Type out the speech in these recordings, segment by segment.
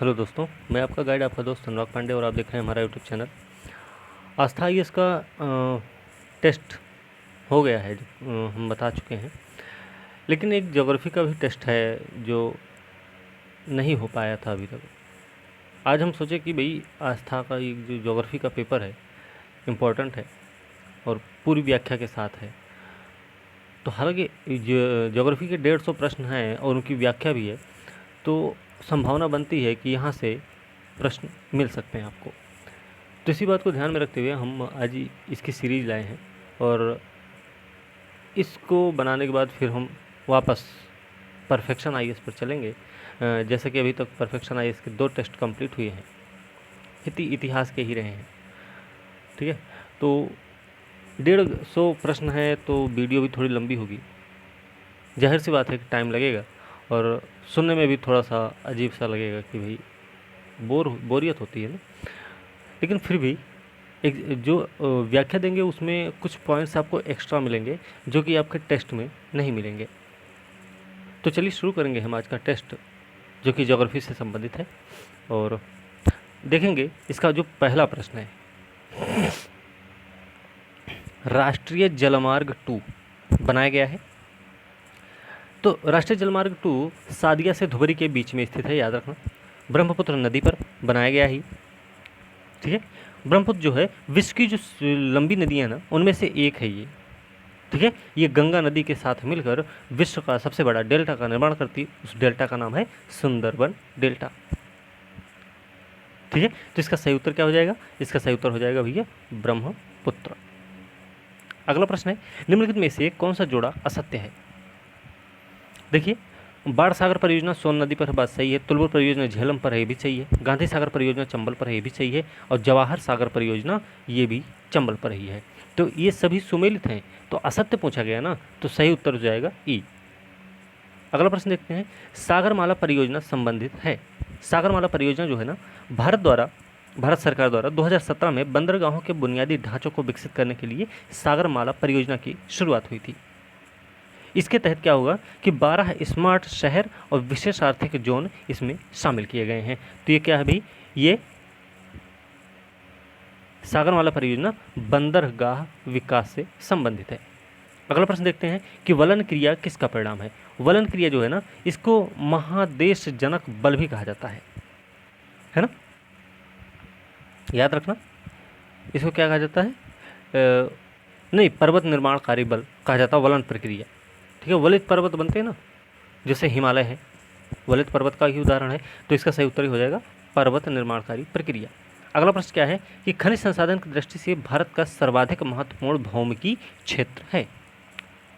Hello दोस्तों, मैं आपका गाइड, आपका दोस्त अनुराग पांडे और आप देख रहे हैं हमारा यूट्यूब चैनल। आस्था आईएएस का टेस्ट हो गया है, हम बता चुके हैं। लेकिन एक ज्योग्राफी का भी टेस्ट है जो नहीं हो पाया था अभी तक। आज हम सोचे कि भाई आस्था का एक जो ज्योग्राफी का पेपर है इम्पोर्टेंट है और पूरी व्याख्या के साथ है। तो हालांकि ज्योग्राफी के 150 प्रश्न हैं और उनकी व्याख्या भी है, तो संभावना बनती है कि यहाँ से प्रश्न मिल सकते हैं आपको। तो इसी बात को ध्यान में रखते हुए हम आज इसकी सीरीज़ लाए हैं और इसको बनाने के बाद फिर हम वापस परफेक्शन आईएएस पर चलेंगे। जैसे कि अभी तक परफेक्शन आईएएस के 2 टेस्ट कंप्लीट हुए हैं, इतिहास के ही रहे हैं। ठीक है, तो 150 प्रश्न है तो वीडियो भी थोड़ी लंबी होगी। जाहिर सी बात है कि टाइम लगेगा और सुनने में भी थोड़ा सा अजीब सा लगेगा कि भाई बोरियत होती है ना। लेकिन फिर भी एक जो व्याख्या देंगे उसमें कुछ पॉइंट्स आपको एक्स्ट्रा मिलेंगे जो कि आपके टेस्ट में नहीं मिलेंगे। तो चलिए शुरू करेंगे हम आज का टेस्ट, जो कि ज्योग्राफी से संबंधित है। और देखेंगे इसका जो पहला प्रश्न है, राष्ट्रीय जलमार्ग 2 बनाया गया है। तो राष्ट्रीय जलमार्ग 2 सादिया से धुबरी के बीच में स्थित है, याद रखना। ब्रह्मपुत्र नदी पर बनाया गया ही। ठीक है, ब्रह्मपुत्र जो है विश्व की जो लंबी नदियाँ ना उनमें से एक है ये। ठीक है, ये गंगा नदी के साथ मिलकर विश्व का सबसे बड़ा डेल्टा का निर्माण करती है। उस डेल्टा का नाम है सुंदरबन डेल्टा। ठीक है, तो इसका सही उत्तर क्या हो जाएगा? इसका सही उत्तर हो जाएगा भैया ब्रह्मपुत्र। अगला प्रश्न है, निम्नलिखित में से कौन सा जोड़ा असत्य है? देखिए, बाढ़ सागर परियोजना सोन नदी पर है, बात सही है। तुलबुर परियोजना झेलम पर है, ये भी सही है। गांधी सागर परियोजना चंबल पर है, ये भी सही है। और जवाहर सागर परियोजना ये भी चंबल पर ही है। तो ये सभी सुमेलित हैं, तो असत्य पूछा गया ना, तो सही उत्तर हो जाएगा ई। अगला प्रश्न देखते हैं, सागरमाला परियोजना संबंधित है। सागरमाला परियोजना जो है ना, भारत सरकार द्वारा 2017 में बंदरगाहों के बुनियादी ढांचों को विकसित करने के लिए सागरमाला परियोजना की शुरुआत हुई थी। इसके तहत क्या होगा कि 12 स्मार्ट शहर और विशेष आर्थिक जोन इसमें शामिल किए गए हैं। तो ये क्या है भाई? ये सागरमाला परियोजना बंदरगाह विकास से संबंधित है। अगला प्रश्न देखते हैं कि वलन क्रिया किसका परिणाम है? वलन क्रिया जो है ना, इसको महादेश जनक बल भी कहा जाता है ना। याद रखना, इसको क्या कहा जाता है? नहीं, पर्वत निर्माणकारी बल कहा जाता है वलन प्रक्रिया। ठीक है, वलित पर्वत बनते हैं ना, जैसे हिमालय है, वलित पर्वत का ही उदाहरण है। तो इसका सही उत्तर ही हो जाएगा पर्वत निर्माणकारी प्रक्रिया। अगला प्रश्न क्या है कि खनिज संसाधन की दृष्टि से भारत का सर्वाधिक महत्वपूर्ण भौमिकी क्षेत्र है।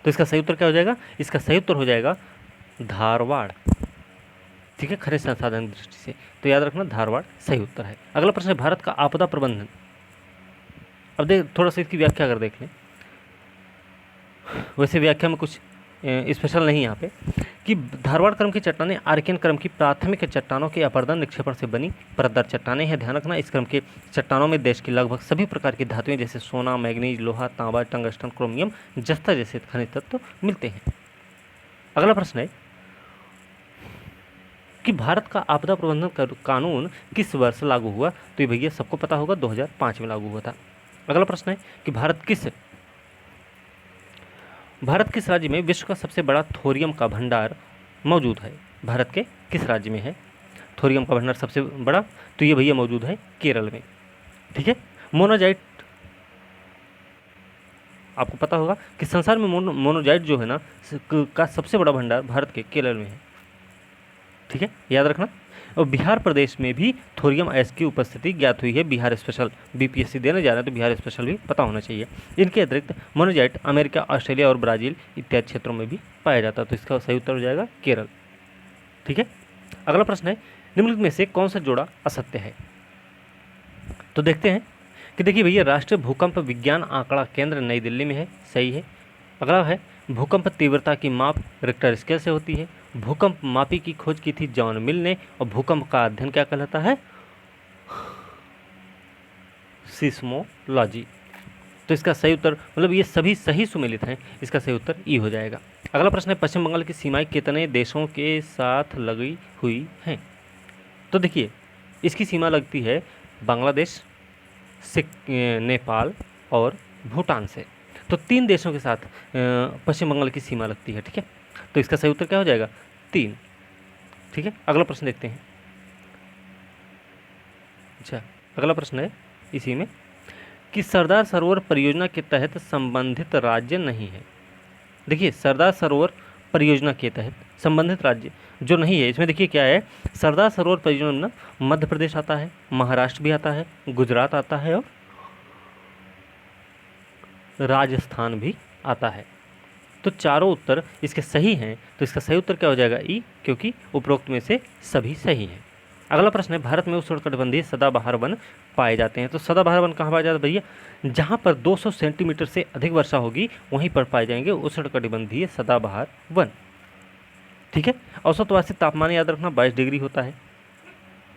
तो इसका सही उत्तर क्या हो जाएगा? इसका सही उत्तर हो जाएगा धारवाड़। ठीक है, खनिज संसाधन की दृष्टि से तो याद रखना धारवाड़ सही उत्तर है। अगला प्रश्न है, भारत का आपदा प्रबंधन। अब देख, थोड़ा सा इसकी व्याख्या कर देख लें। वैसे व्याख्या में कुछ स्पेशल नहीं यहाँ पे, कि धारवाड़ क्रम की चट्टानें आर्कियन क्रम की प्राथमिक चट्टानों के अपरदन निक्षेपण से बनी परतदार चट्टानें हैं। ध्यान रखना, इस क्रम के चट्टानों में देश की लगभग सभी प्रकार की धातुएं जैसे सोना, मैग्नीज, लोहा, तांबा, टंगस्टन, क्रोमियम, जस्ता जैसे खनिज तत्व मिलते हैं। अगला प्रश्न है कि भारत का आपदा प्रबंधन कानून किस वर्ष लागू हुआ? तो ये भैया सबको पता होगा, 2005 में लागू हुआ था। अगला प्रश्न है कि भारत किस राज्य में विश्व का सबसे बड़ा थोरियम का भंडार मौजूद है? भारत के किस राज्य में है थोरियम का भंडार सबसे बड़ा? तो ये भैया मौजूद है केरल में। ठीक है, मोनाजाइट, आपको पता होगा कि संसार में मोनोजाइट जो है ना का सबसे बड़ा भंडार भारत के केरल में है। ठीक है, याद रखना। और बिहार प्रदेश में भी थोरियम अयस्क की उपस्थिति ज्ञात हुई है। बिहार स्पेशल बीपीएससी देने जा रहे हैं तो बिहार स्पेशल भी पता होना चाहिए। इनके अतिरिक्त मोनोजाइट अमेरिका, ऑस्ट्रेलिया और ब्राज़ील इत्यादि क्षेत्रों में भी पाया जाता है। तो इसका सही उत्तर हो जाएगा केरल। ठीक है, अगला प्रश्न है, निम्नलिखित में से कौन सा जोड़ा असत्य है? तो देखते हैं कि देखिए भैया, राष्ट्रीय भूकंप विज्ञान आंकड़ा केंद्र नई दिल्ली में है, सही है। अगला है, भूकंप तीव्रता की माप रिक्टर स्केल से होती है। भूकंप मापी की खोज की थी जॉन मिल ने। और भूकंप का अध्ययन क्या कहलाता है? सिस्मोलॉजी। तो इसका सही उत्तर, मतलब ये सभी सही सुमेलित हैं, इसका सही उत्तर ई हो जाएगा। अगला प्रश्न है, पश्चिम बंगाल की सीमाएं कितने देशों के साथ लगी हुई हैं? तो देखिए इसकी सीमा लगती है बांग्लादेश, नेपाल और भूटान से। तो 3 देशों के साथ पश्चिम बंगाल की सीमा लगती है, ठीक है। तो इसका सही उत्तर क्या हो जाएगा? 3, ठीक है। अगला प्रश्न देखते हैं। अच्छा, अगला प्रश्न है इसी में कि सरदार सरोवर परियोजना के तहत संबंधित राज्य नहीं है। देखिए सरदार सरोवर परियोजना के तहत संबंधित राज्य जो नहीं है, इसमें देखिए क्या है, सरदार सरोवर परियोजना में ना मध्य प्रदेश आता है, महाराष्ट्र भी आता है, गुजरात आता है और राजस्थान भी आता है। तो चारों उत्तर इसके सही हैं। तो इसका सही उत्तर क्या हो जाएगा? ई, क्योंकि उपरोक्त में से सभी सही हैं। अगला प्रश्न है, भारत में उष्णकटिबंधीय सदाबहार वन पाए जाते हैं। तो सदाबहार वन कहाँ पाया जाता है भैया? जहाँ पर 200 सेंटीमीटर से अधिक वर्षा होगी वहीं पर पाए जाएंगे उष्णकटिबंधीय सदाबहार वन, ठीक है। औसत वार्षिक तापमान याद रखना 22 डिग्री होता है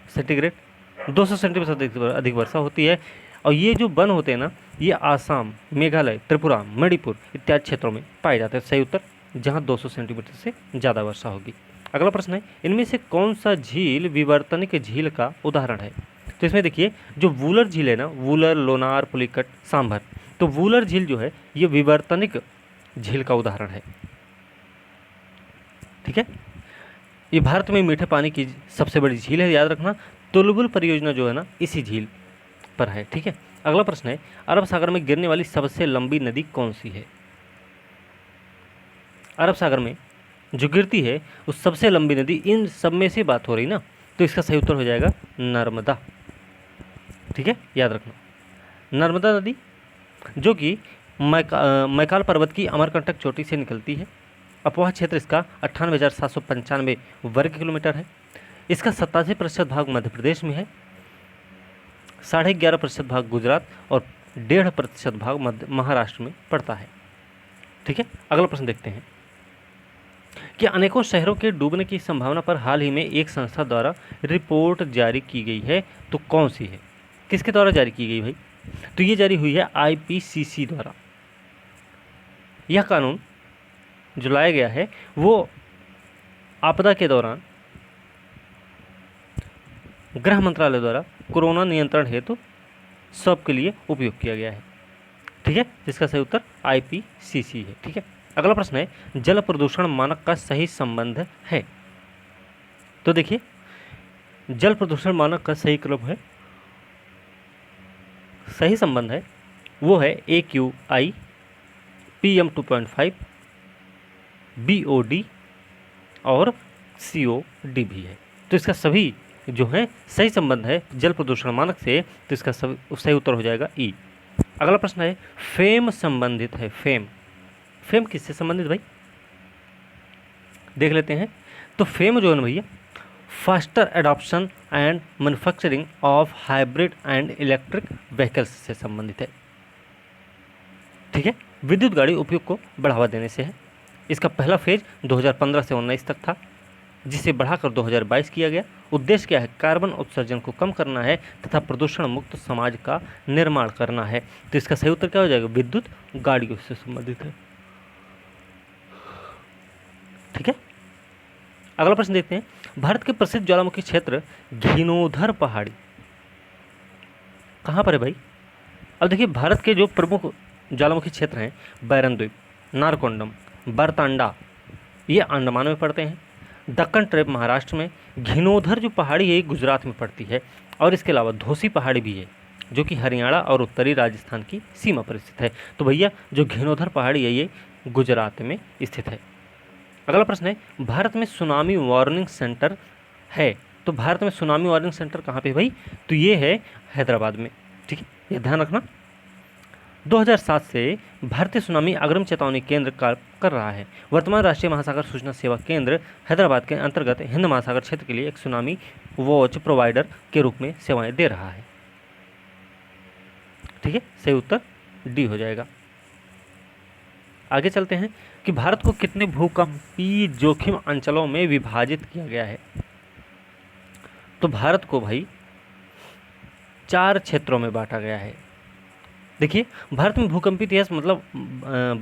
सेंटीग्रेड, 200 सेंटीमीटर से अधिक वर्षा होती है। और ये जो वन होते हैं ना, ये आसाम, मेघालय, त्रिपुरा, मणिपुर इत्यादि क्षेत्रों में पाए जाते हैं। सही उत्तर जहाँ 200 सेंटीमीटर से ज़्यादा वर्षा होगी। अगला प्रश्न है, इनमें से कौन सा झील विवर्तनिक झील का उदाहरण है? तो इसमें देखिए जो वूलर झील है ना, वूलर, लोनार, पुलिकट, सांभर, तो वूलर झील जो है ये विवर्तनिक झील का उदाहरण है, ठीक है। ये भारत में मीठे पानी की सबसे बड़ी झील है, याद रखना। तुलबुल परियोजना जो है ना इसी झील पर है, ठीक है। अगला प्रश्न है, अरब सागर में गिरने वाली सबसे लंबी नदी कौन सी है? अरब सागर में जो गिरती है उस सबसे लंबी नदी, इन सब में से बात हो रही ना, तो इसका सही उत्तर हो जाएगा नर्मदा, ठीक है, याद रखना। नर्मदा नदी जो कि मैकाल पर्वत की अमरकंटक चोटी से निकलती है। अपवाह क्षेत्र इसका 98,795 वर्ग किलोमीटर है। इसका 87% भाग मध्य प्रदेश में है, 11.5% भाग गुजरात और 1.5% भाग महाराष्ट्र में पड़ता है, ठीक है। अगला प्रश्न देखते हैं कि अनेकों शहरों के डूबने की संभावना पर हाल ही में एक संस्था द्वारा रिपोर्ट जारी की गई है, तो कौन सी है? किसके द्वारा जारी की गई भाई? तो ये जारी हुई है IPCC द्वारा। यह कानून जो लाया गया है वो आपदा के दौरान गृह मंत्रालय द्वारा कोरोना नियंत्रण हेतु सबके लिए उपयोग किया गया है, ठीक है। जिसका सही उत्तर IPCC है, ठीक है। अगला प्रश्न है, जल प्रदूषण मानक का सही संबंध है? तो देखिए जल प्रदूषण मानक का सही क्रम है, सही संबंध है वो है AQI PM 2.5 BOD और COD भी है। तो इसका सभी जो है सही संबंध है जल प्रदूषण मानक से, तो इसका सही उत्तर हो जाएगा ई। अगला प्रश्न है, फेम संबंधित है। फेम किससे संबंधित भाई? देख लेते हैं। तो फेम जो है ना भैया, faster adoption and manufacturing of hybrid and electric vehicles से संबंधित है, ठीक है। विद्युत गाड़ी उपयोग को बढ़ावा देने से है। इसका पहला फेज 2015 से 19 तक था, जिसे बढ़ाकर 2022 किया गया। उद्देश्य क्या है? कार्बन उत्सर्जन को कम करना है तथा प्रदूषण मुक्त समाज का निर्माण करना है। तो इसका सही उत्तर क्या हो जाएगा? विद्युत गाड़ियों से संबंधित है, ठीक है। अगला प्रश्न देखते हैं, भारत के प्रसिद्ध ज्वालामुखी क्षेत्र घिनोधर पहाड़ी कहाँ पर है भाई? अब देखिए भारत के जो प्रमुख ज्वालामुखी क्षेत्र हैं, बैरन द्वीप, नारकोंडम, बरतांडा, ये अंडमान में पड़ते हैं। दक्कन ट्रेप महाराष्ट्र में, घिनोधर जो पहाड़ी है गुजरात में पड़ती है, और इसके अलावा धोसी पहाड़ी भी है जो कि हरियाणा और उत्तरी राजस्थान की सीमा पर स्थित है। तो भैया जो घिनोधर पहाड़ी है ये गुजरात में स्थित है। अगला प्रश्न है, भारत में सुनामी वार्निंग सेंटर है। तो भारत में सुनामी वार्निंग सेंटर कहाँ पे भाई? तो ये है हैदराबाद में, ठीक है, ये ध्यान रखना। 2007 से भारतीय सुनामी अग्रिम चेतावनी केंद्र कार्य कर रहा है। वर्तमान राष्ट्रीय महासागर सूचना सेवा केंद्र हैदराबाद के अंतर्गत हिंद महासागर क्षेत्र के लिए एक सुनामी वॉच प्रोवाइडर के रूप में सेवाएं दे रहा है, ठीक है। सही उत्तर डी हो जाएगा। आगे चलते हैं कि भारत को कितने भूकंपीय जोखिम अंचलों में विभाजित किया गया है? तो भारत को भाई 4 क्षेत्रों में बांटा गया है। देखिए भारत में भूकंपीय इतिहास मतलब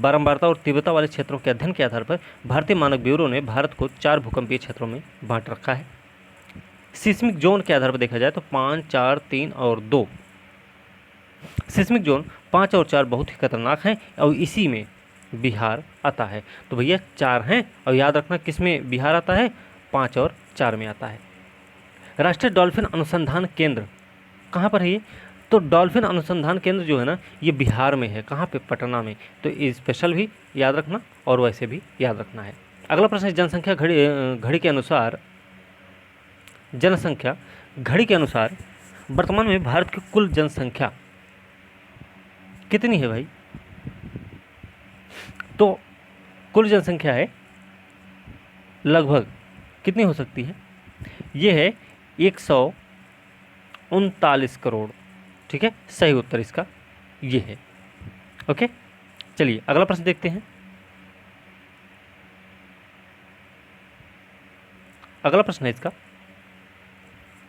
बारंबारता और तीव्रता वाले क्षेत्रों के अध्ययन के आधार पर भारतीय मानक ब्यूरो ने भारत को 4 भूकंपीय क्षेत्रों में बांट रखा है। सिस्मिक जोन के आधार पर देखा जाए तो 5, 4, 3 और 2। सिस्मिक जोन 5 और 4 बहुत ही खतरनाक हैं और इसी में बिहार आता है। तो भैया 4 हैं और याद रखना किस में बिहार आता है, 5 और 4 में आता है। राष्ट्रीय डॉल्फिन अनुसंधान केंद्र कहाँ पर है ये, तो डॉल्फिन अनुसंधान केंद्र जो है ना ये बिहार में है। कहाँ पे, पटना में। तो ये स्पेशल भी याद रखना और वैसे भी याद रखना है। अगला प्रश्न है जनसंख्या घड़ी के अनुसार, जनसंख्या घड़ी के अनुसार वर्तमान में भारत की कुल जनसंख्या कितनी है भाई। तो कुल जनसंख्या है लगभग कितनी हो सकती है, ये है 139 करोड़। ठीक है, सही उत्तर इसका ये है। ओके, चलिए अगला प्रश्न देखते हैं। अगला प्रश्न है इसका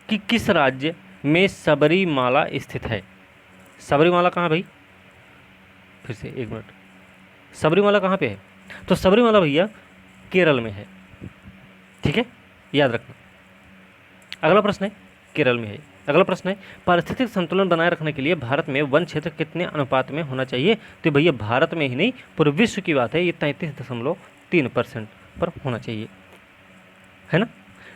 कि किस राज्य में सबरीमाला स्थित है। सबरीमाला कहाँ भाई, फिर से एक मिनट, सबरीमाला कहाँ पे है, तो सबरीमाला भैया केरल में है। ठीक है, याद रखना। अगला प्रश्न है केरल में है। अगला प्रश्न है पारिस्थितिक संतुलन बनाए रखने के लिए भारत में वन क्षेत्र कितने अनुपात में होना चाहिए। तो भैया भारत में ही नहीं पूरे विश्व की बात है, ये 33.3% पर होना चाहिए, है ना।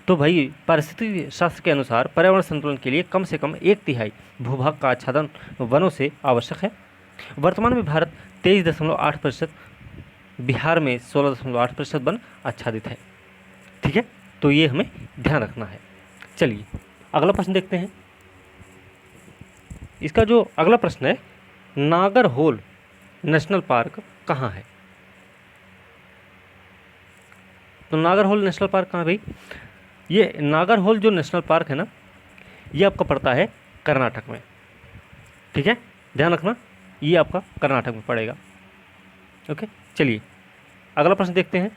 तो भाई पारिस्थितिक शास्त्र के अनुसार पर्यावरण संतुलन के लिए कम से कम 1/3 भूभाग का आच्छादन वनों से आवश्यक है। वर्तमान में भारत 23.8%, बिहार में 16.8% वन आच्छादित है। ठीक है, तो ये हमें ध्यान रखना है। चलिए अगला प्रश्न देखते हैं। इसका जो अगला प्रश्न है, नागरहोल नेशनल पार्क कहाँ है। तो नागरहोल नेशनल पार्क कहाँ है भाई, ये नागरहोल जो नेशनल पार्क है ना ये आपका पड़ता है कर्नाटक में। ठीक है, ध्यान रखना ये आपका कर्नाटक में पड़ेगा। ओके, चलिए अगला प्रश्न देखते हैं।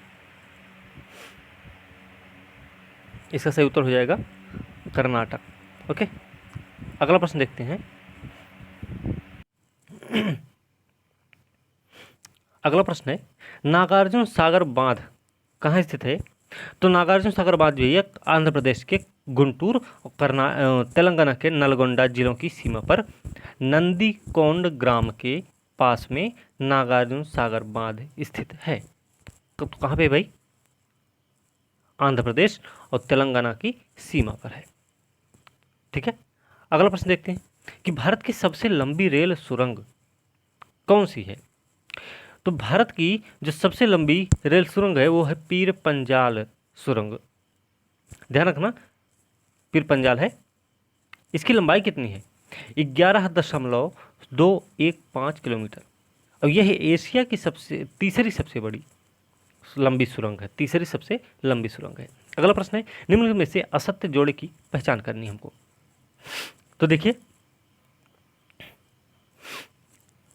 इसका सही उत्तर हो जाएगा कर्नाटक। ओके, अगला प्रश्न देखते हैं। अगला प्रश्न है नागार्जुन सागर बांध कहाँ स्थित है। तो नागार्जुन सागर बांध जो है आंध्र प्रदेश के गुंटूर और तेलंगाना के नलगोंडा जिलों की सीमा पर नंदीकोंड ग्राम के पास में नागार्जुन सागर बांध स्थित है। तो कहाँ पे भाई, आंध्र प्रदेश और तेलंगाना की सीमा पर है। ठीक है, अगला प्रश्न देखते हैं कि भारत की सबसे लंबी रेल सुरंग कौन सी है। तो भारत की जो सबसे लंबी रेल सुरंग है वो है पीर पंजाल सुरंग। ध्यान रखना पीर पंजाल है। इसकी लंबाई कितनी है, 11.215 किलोमीटर और यह एशिया की तीसरी सबसे बड़ी लंबी सुरंग है, तीसरी सबसे लंबी सुरंग है। अगला प्रश्न है निम्नलिखित में से असत्य जोड़े की पहचान करनी हमको। तो देखिए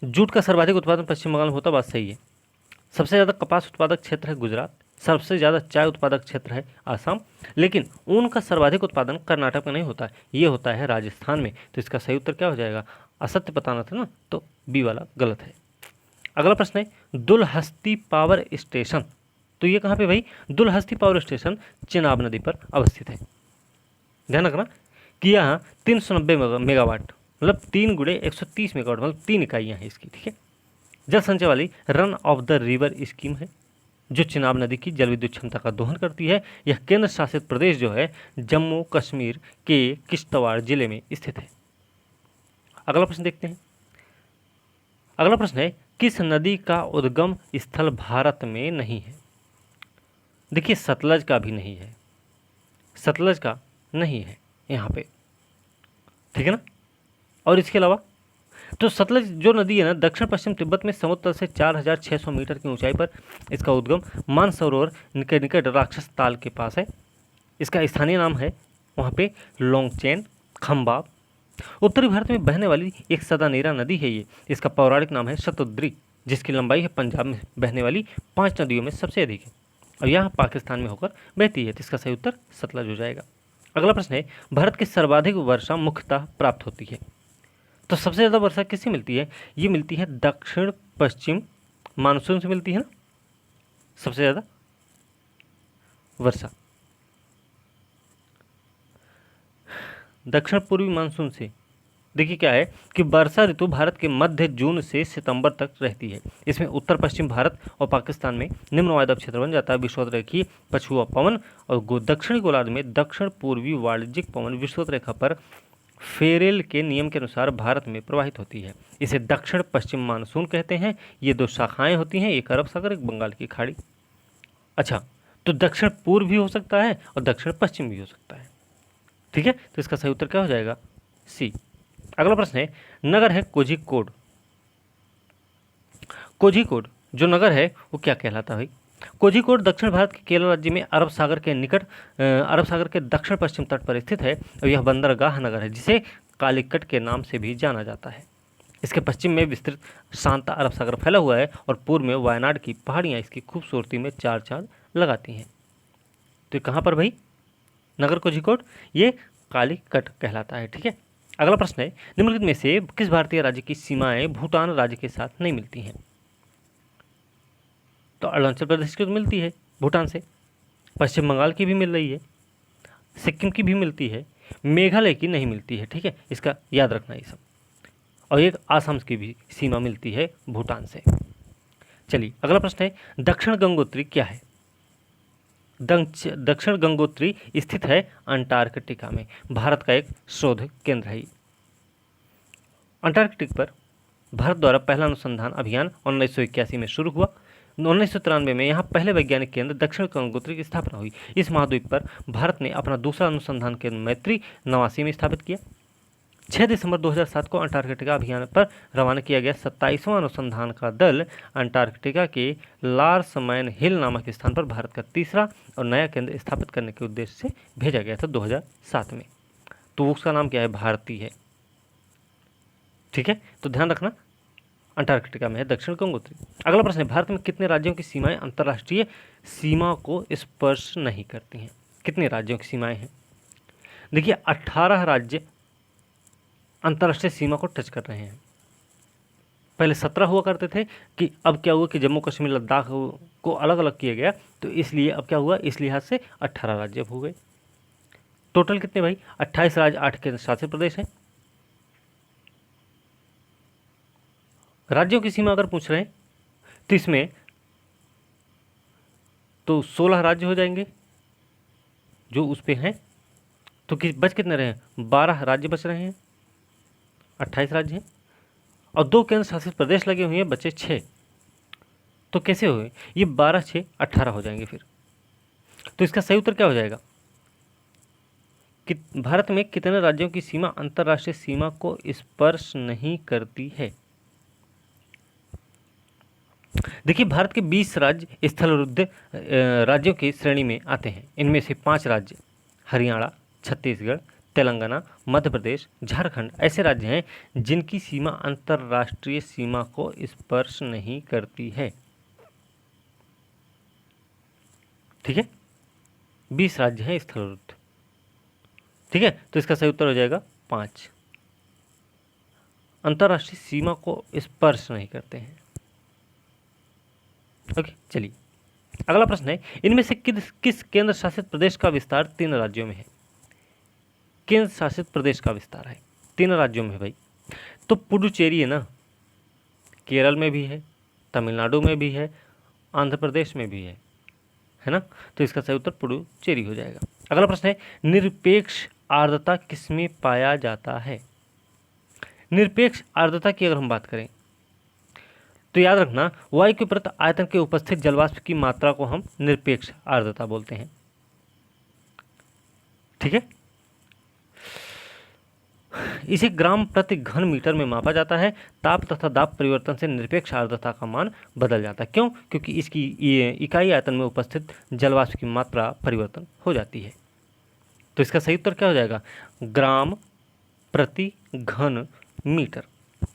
जूट का सर्वाधिक उत्पादन पश्चिम बंगाल में होता, बात सही है। सबसे ज़्यादा कपास उत्पादक क्षेत्र है गुजरात, सबसे ज़्यादा चाय उत्पादक क्षेत्र है आसाम, लेकिन ऊन का सर्वाधिक उत्पादन कर्नाटक में नहीं होता है, ये होता है राजस्थान में। तो इसका सही उत्तर क्या हो जाएगा, असत्य बताना था ना, तो बी वाला गलत है। अगला प्रश्न है दुलहस्ती पावर स्टेशन, तो ये कहाँ पे भाई, दुलहस्ती पावर स्टेशन चिनाब नदी पर अवस्थित है। ध्यान रखना कि यहाँ 390 मेगावाट मतलब 3 × 130 मेगावाट मतलब 3 इकाइयाँ हैं इसकी। ठीक है, जल संचय वाली run of the river scheme है जो चिनाब नदी की जल विद्युत क्षमता का दोहन करती है। यह केंद्र शासित प्रदेश जो है जम्मू कश्मीर के किश्तवाड़ जिले में स्थित है। अगला प्रश्न देखते हैं। अगला प्रश्न है किस नदी का उद्गम स्थल भारत में नहीं है। देखिए सतलज का भी नहीं है, सतलज का नहीं है यहाँ पे, ठीक है ना। और इसके अलावा तो सतलज जो नदी है ना दक्षिण पश्चिम तिब्बत में समुद्र तल से 4600 मीटर की ऊंचाई पर इसका उद्गम मानसरोवर के निकट राक्षस ताल के पास है। इसका स्थानीय नाम है वहाँ पे लोंगचेन खम्बा। उत्तरी भारत में बहने वाली एक सदानेरा नदी है ये, इसका पौराणिक नाम है शतुद्री, जिसकी लंबाई है पंजाब में बहने वाली 5 नदियों में सबसे अधिक है और यहाँ पाकिस्तान में होकर बहती है। तो इसका सही उत्तर सतलज हो जाएगा। अगला प्रश्न है भारत की सर्वाधिक वर्षा मुख्यतः प्राप्त होती है। तो सबसे ज़्यादा वर्षा किससे मिलती है, ये मिलती है दक्षिण पश्चिम मानसून से मिलती है ना सबसे ज़्यादा वर्षा। दक्षिण पूर्वी मानसून से। देखिए क्या है कि वर्षा ऋतु भारत के मध्य जून से सितंबर तक रहती है। इसमें उत्तर पश्चिम भारत और पाकिस्तान में निम्न वायु क्षेत्र बन जाता है विषुवत रेखीय पछुआ पवन, और दक्षिणी गोलार्ध में दक्षिण पूर्वी वाणिज्यिक पवन विषुवत रेखा पर फेरेल के नियम के अनुसार भारत में प्रवाहित होती है। इसे दक्षिण पश्चिम मानसून कहते हैं। ये दो शाखाएं होती हैं, एक अरब सागर, एक बंगाल की खाड़ी। अच्छा, तो दक्षिण पूर्व भी हो सकता है और दक्षिण पश्चिम भी हो सकता है। ठीक है, तो इसका सही उत्तर क्या हो जाएगा? सी। अगला प्रश्न है, नगर है कोझिकोड। कोझिकोड जो नगर है वो क्या कहलाता है भाई? कोझिकोड दक्षिण भारत के केरल राज्य में अरब सागर के निकट, अरब सागर के दक्षिण पश्चिम तट पर स्थित है और यह बंदरगाह नगर है जिसे कालीकट के नाम से भी जाना जाता है। इसके पश्चिम में विस्तृत शांत अरब सागर फैला हुआ है और पूर्व में वायनाड की पहाड़ियाँ इसकी खूबसूरती में चार चांद लगाती हैं। तो कहाँ पर भाई नगर कोझिकोड? ये कालीकट कहलाता है। ठीक है, अगला प्रश्न है, निम्नलिखित में से किस भारतीय राज्य की सीमाएं भूटान राज्य के साथ नहीं मिलती हैं? तो अरुणाचल प्रदेश की तो मिलती है भूटान से, पश्चिम बंगाल की भी मिल रही है, सिक्किम की भी मिलती है, मेघालय की नहीं मिलती है। ठीक है, इसका याद रखना ये सब। और एक आसाम की भी सीमा मिलती है भूटान से। चलिए अगला प्रश्न है, दक्षिण गंगोत्री क्या है? दक्षिण गंगोत्री स्थित है अंटार्कटिका में। भारत का एक शोध केंद्र है। अंटार्कटिक पर भारत द्वारा पहला अनुसंधान अभियान 1981 में शुरू हुआ। 1993 में यहाँ पहले वैज्ञानिक केंद्र दक्षिण गंगोत्री की स्थापना हुई। इस महाद्वीप पर भारत ने अपना दूसरा अनुसंधान केंद्र मैत्री 89 में स्थापित किया। 6 दिसंबर 2007 को अंटार्कटिका अभियान पर रवाना किया गया 27वां अनुसंधान का दल अंटार्कटिका के लार्समैन हिल नामक स्थान पर भारत का तीसरा और नया केंद्र स्थापित करने के उद्देश्य से भेजा गया था 2007 में। तो उसका नाम क्या है? भारती है। ठीक है, तो ध्यान रखना अंटार्कटिका में है दक्षिण गंगोत्री। अगला प्रश्न है, भारत में कितने राज्यों की सीमाएं अंतर्राष्ट्रीय सीमा को स्पर्श नहीं करती हैं? कितने राज्यों की सीमाएं हैं? देखिए 18 राज्य अंतर्राष्ट्रीय सीमा को टच कर रहे हैं। पहले 17 हुआ करते थे कि अब क्या हुआ कि जम्मू कश्मीर लद्दाख को अलग अलग किया गया, तो इसलिए अब क्या हुआ, इस लिहाज से 18 राज्य हो गए। टोटल कितने भाई? 28 राज्य, 8 केंद्र शासित प्रदेश हैं। राज्यों की सीमा अगर पूछ रहे हैं तो इसमें तो 16 राज्य हो जाएंगे जो उस पे हैं। तो बच कितने रहे? 12 राज्य बच रहे हैं, 28 राज्य हैं और 2 केंद्र शासित प्रदेश लगे हुए हैं, बचे 6। तो कैसे हुए ये? 12 6 18 हो जाएंगे फिर। तो इसका सही उत्तर क्या हो जाएगा कि भारत में कितने राज्यों की सीमा अंतर्राष्ट्रीय सीमा को स्पर्श नहीं करती है? देखिए भारत के 20 राज्य स्थलरुद्ध राज्यों की श्रेणी में आते हैं। इनमें से 5 राज्य हरियाणा, छत्तीसगढ़, तेलंगाना, मध्य प्रदेश, झारखंड ऐसे राज्य हैं जिनकी सीमा अंतर्राष्ट्रीय सीमा को स्पर्श नहीं करती है। ठीक है, 20 राज्य हैं स्थलरुद्ध। ठीक है, तो इसका सही उत्तर हो जाएगा 5, अंतर्राष्ट्रीय सीमा को स्पर्श नहीं करते हैं। ओके, चलिए अगला प्रश्न है, इनमें से किस केंद्र शासित प्रदेश का विस्तार 3 राज्यों में है? केंद्र शासित प्रदेश का विस्तार है 3 राज्यों में भाई। तो पुडुचेरी है ना, केरल में भी है, तमिलनाडु में भी है, आंध्र प्रदेश में भी है ना? तो इसका सही उत्तर पुडुचेरी हो जाएगा। अगला प्रश्न है, निरपेक्ष आर्द्रता किसमें पाया जाता है? निरपेक्ष आर्द्रता की अगर हम बात करें तो याद रखना, वायु के प्रति आयतन के उपस्थित जलवाष्प की मात्रा को हम निरपेक्ष आर्द्रता बोलते हैं। ठीक है, इसे ग्राम प्रति घन मीटर में मापा जाता है। ताप तथा दाब परिवर्तन से निरपेक्ष आर्द्रता का मान बदल जाता है। क्यों? क्योंकि इसकी इकाई आयतन में उपस्थित जलवाष्प की मात्रा परिवर्तन हो जाती है। तो इसका सही उत्तर क्या हो जाएगा? ग्राम प्रति घन मीटर।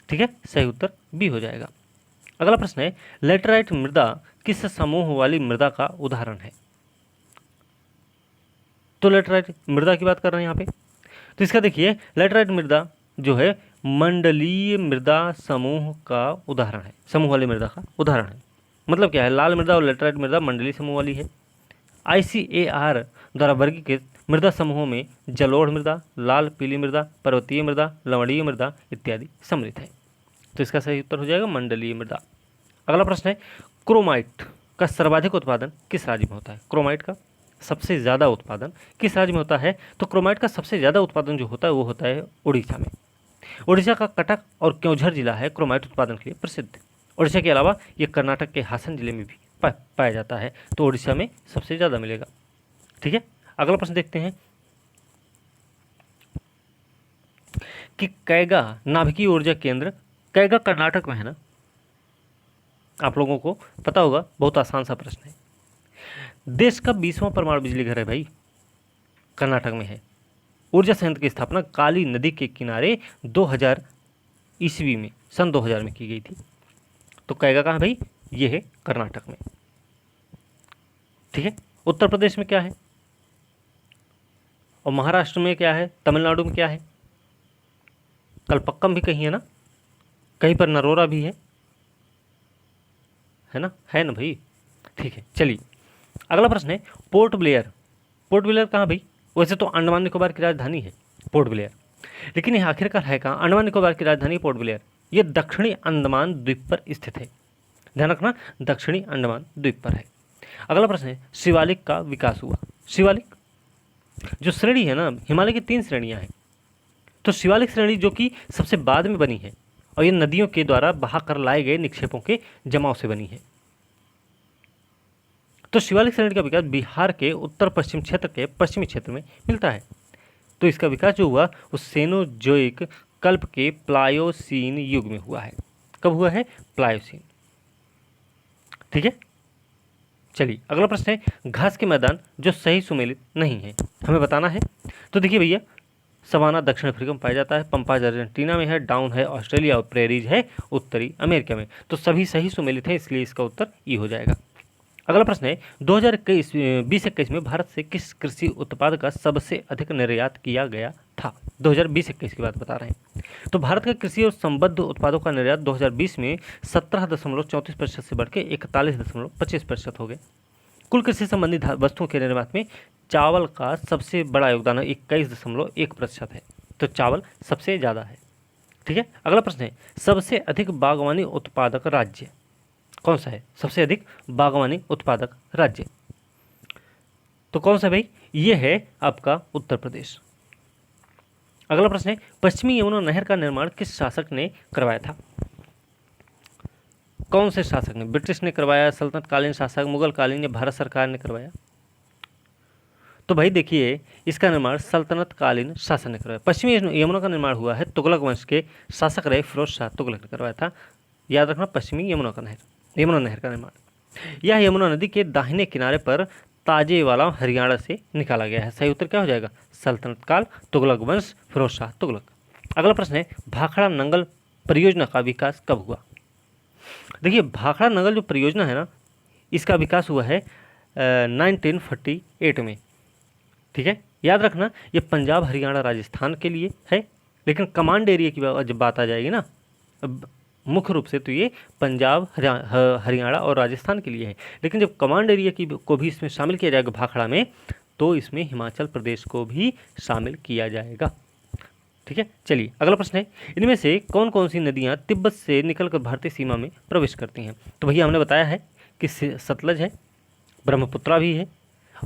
ठीक है, सही उत्तर बी हो जाएगा। अगला प्रश्न है, लेटराइट मृदा किस समूह वाली मृदा का उदाहरण है? तो लेटराइट मृदा की बात कर रहे हैं यहाँ पे। तो इसका देखिए, लेटराइट मृदा जो है मंडलीय मृदा समूह का उदाहरण है, समूह वाली मृदा का उदाहरण है। मतलब क्या है, लाल मृदा और लेटराइट मृदा मंडलीय समूह वाली है। ICAR द्वारा वर्गीकृत मृदा समूहों में जलोढ़ मृदा, लाल पीली मृदा, पर्वतीय मृदा, लवणीय मृदा इत्यादि सम्मिलित है। तो इसका सही उत्तर हो जाएगा मंडलीय मृदा। अगला प्रश्न है, क्रोमाइट का सर्वाधिक उत्पादन किस राज्य में होता है? क्रोमाइट का सबसे ज़्यादा उत्पादन किस राज्य में होता है? तो क्रोमाइट का सबसे ज़्यादा उत्पादन जो होता है वो होता है उड़ीसा में। उड़ीसा का कटक और क्योंझर जिला है क्रोमाइट उत्पादन के लिए प्रसिद्ध। उड़ीसा के अलावा ये कर्नाटक के हासन जिले में भी पाया जाता है, तो उड़ीसा में सबसे ज़्यादा मिलेगा। ठीक है, अगला प्रश्न देखते हैं कि कैगा नाभिकीय ऊर्जा केंद्र, कैगा कर्नाटक में है ना, आप लोगों को पता होगा, बहुत आसान सा प्रश्न है। देश का 20वां परमाणु बिजली घर है भाई, कर्नाटक में है। ऊर्जा संयंत्र की स्थापना काली नदी के किनारे 2000 ईस्वी में, सन 2000 में की गई थी। तो कैगा कहाँ भाई? ये है कर्नाटक में। ठीक है, उत्तर प्रदेश में क्या है और महाराष्ट्र में क्या है, तमिलनाडु में क्या है? कलपक्कम भी कहीं है ना, कहीं पर नरोरा भी है ना, है ना भाई। ठीक है, चलिए अगला प्रश्न है, पोर्ट ब्लेयर। पोर्ट ब्लेयर कहाँ भाई? वैसे तो अंडमान निकोबार की राजधानी है पोर्ट ब्लेयर, लेकिन यह आखिरकार है कहाँ? अंडमान निकोबार की राजधानी पोर्ट ब्लेयर। ये दक्षिणी अंडमान द्वीप पर स्थित है, ध्यान रखना, दक्षिणी अंडमान द्वीप पर है। अगला प्रश्न है, शिवालिक का विकास हुआ। शिवालिक जो श्रेणी है ना, हिमालय की 3 श्रेणियां हैं, तो शिवालिक श्रेणी जो कि सबसे बाद में बनी है और ये नदियों के द्वारा बहाकर लाए गए निक्षेपों के जमाव से बनी है। तो शिवालिक श्रेणी का विकास बिहार के उत्तर पश्चिम क्षेत्र के पश्चिमी क्षेत्र में मिलता है। तो इसका विकास जो हुआ वो सेनोजोइक कल्प के प्लायोसीन युग में हुआ है। कब हुआ है? प्लायोसीन। ठीक है, चलिए अगला प्रश्न है, घास के मैदान जो सही सुमेलित नहीं है, हमें बताना है। तो देखिए भैया, सवाना दक्षिण अफ्रीका में पाया जाता है, पंपाज अर्जेंटीना में है, डाउन है ऑस्ट्रेलिया और प्रेरीज है उत्तरी अमेरिका में। तो सभी सही सुमेलित हैं, इसलिए इसका उत्तर ई हो जाएगा। अगला प्रश्न है, 2020-21 में भारत से किस कृषि उत्पाद का सबसे अधिक निर्यात किया गया था? 2020-21 की बात बता रहे हैं। तो भारत का कृषि और संबद्ध उत्पादों का निर्यात 2020 में 17.34% से बढ़ के 41.25% हो गया। कुल कृषि संबंधी वस्तुओं के निर्यात में चावल का सबसे बड़ा योगदान 21.1% है, तो चावल सबसे ज़्यादा है। ठीक है, अगला प्रश्न है, सबसे अधिक बागवानी उत्पादक राज्य कौन सा है? सबसे अधिक बागवानी उत्पादक राज्य तो कौन सा भाई? ये है आपका उत्तर प्रदेश। अगला प्रश्न है, पश्चिमी यमुना नहर का निर्माण किस शासक ने करवाया था? कौन से शासक ने? ब्रिटिश ने करवाया, सल्तनत कालीन शासक, मुगल कालीन या भारत सरकार ने करवाया? तो भाई देखिए, इसका निर्माण सल्तनत कालीन शासन ने करवाया। पश्चिमी यमुना का निर्माण हुआ है तुगलक वंश के शासक रहे फिरोज शाह तुगलक ने करवाया था। याद रखना, पश्चिमी यमुना नहर का निर्माण, यह यमुना नदी के दाहिने किनारे पर ताजेवाला हरियाणा से निकाला गया है। सही उत्तर क्या हो जाएगा? सल्तनत काल, तुगलक वंश, फिरोज शाह तुगलक। अगला प्रश्न है, भाखड़ा नंगल परियोजना का विकास कब हुआ? देखिए, भाखड़ा नंगल जो परियोजना है ना, इसका विकास हुआ है 1948 में। ठीक है, याद रखना, ये पंजाब हरियाणा राजस्थान के लिए है, लेकिन कमांड एरिया की जब बात आ जाएगी ना, मुख्य रूप से तो ये पंजाब हरियाणा और राजस्थान के लिए है, लेकिन जब कमांड एरिया की को भी इसमें शामिल किया जाएगा भाखड़ा में, तो इसमें हिमाचल प्रदेश को भी शामिल किया जाएगा। ठीक है, चलिए अगला प्रश्न है, इनमें से कौन कौन सी नदियाँ तिब्बत से निकलकर भारतीय सीमा में प्रवेश करती हैं? तो भैया हमने बताया है कि सतलज है, ब्रह्मपुत्रा भी है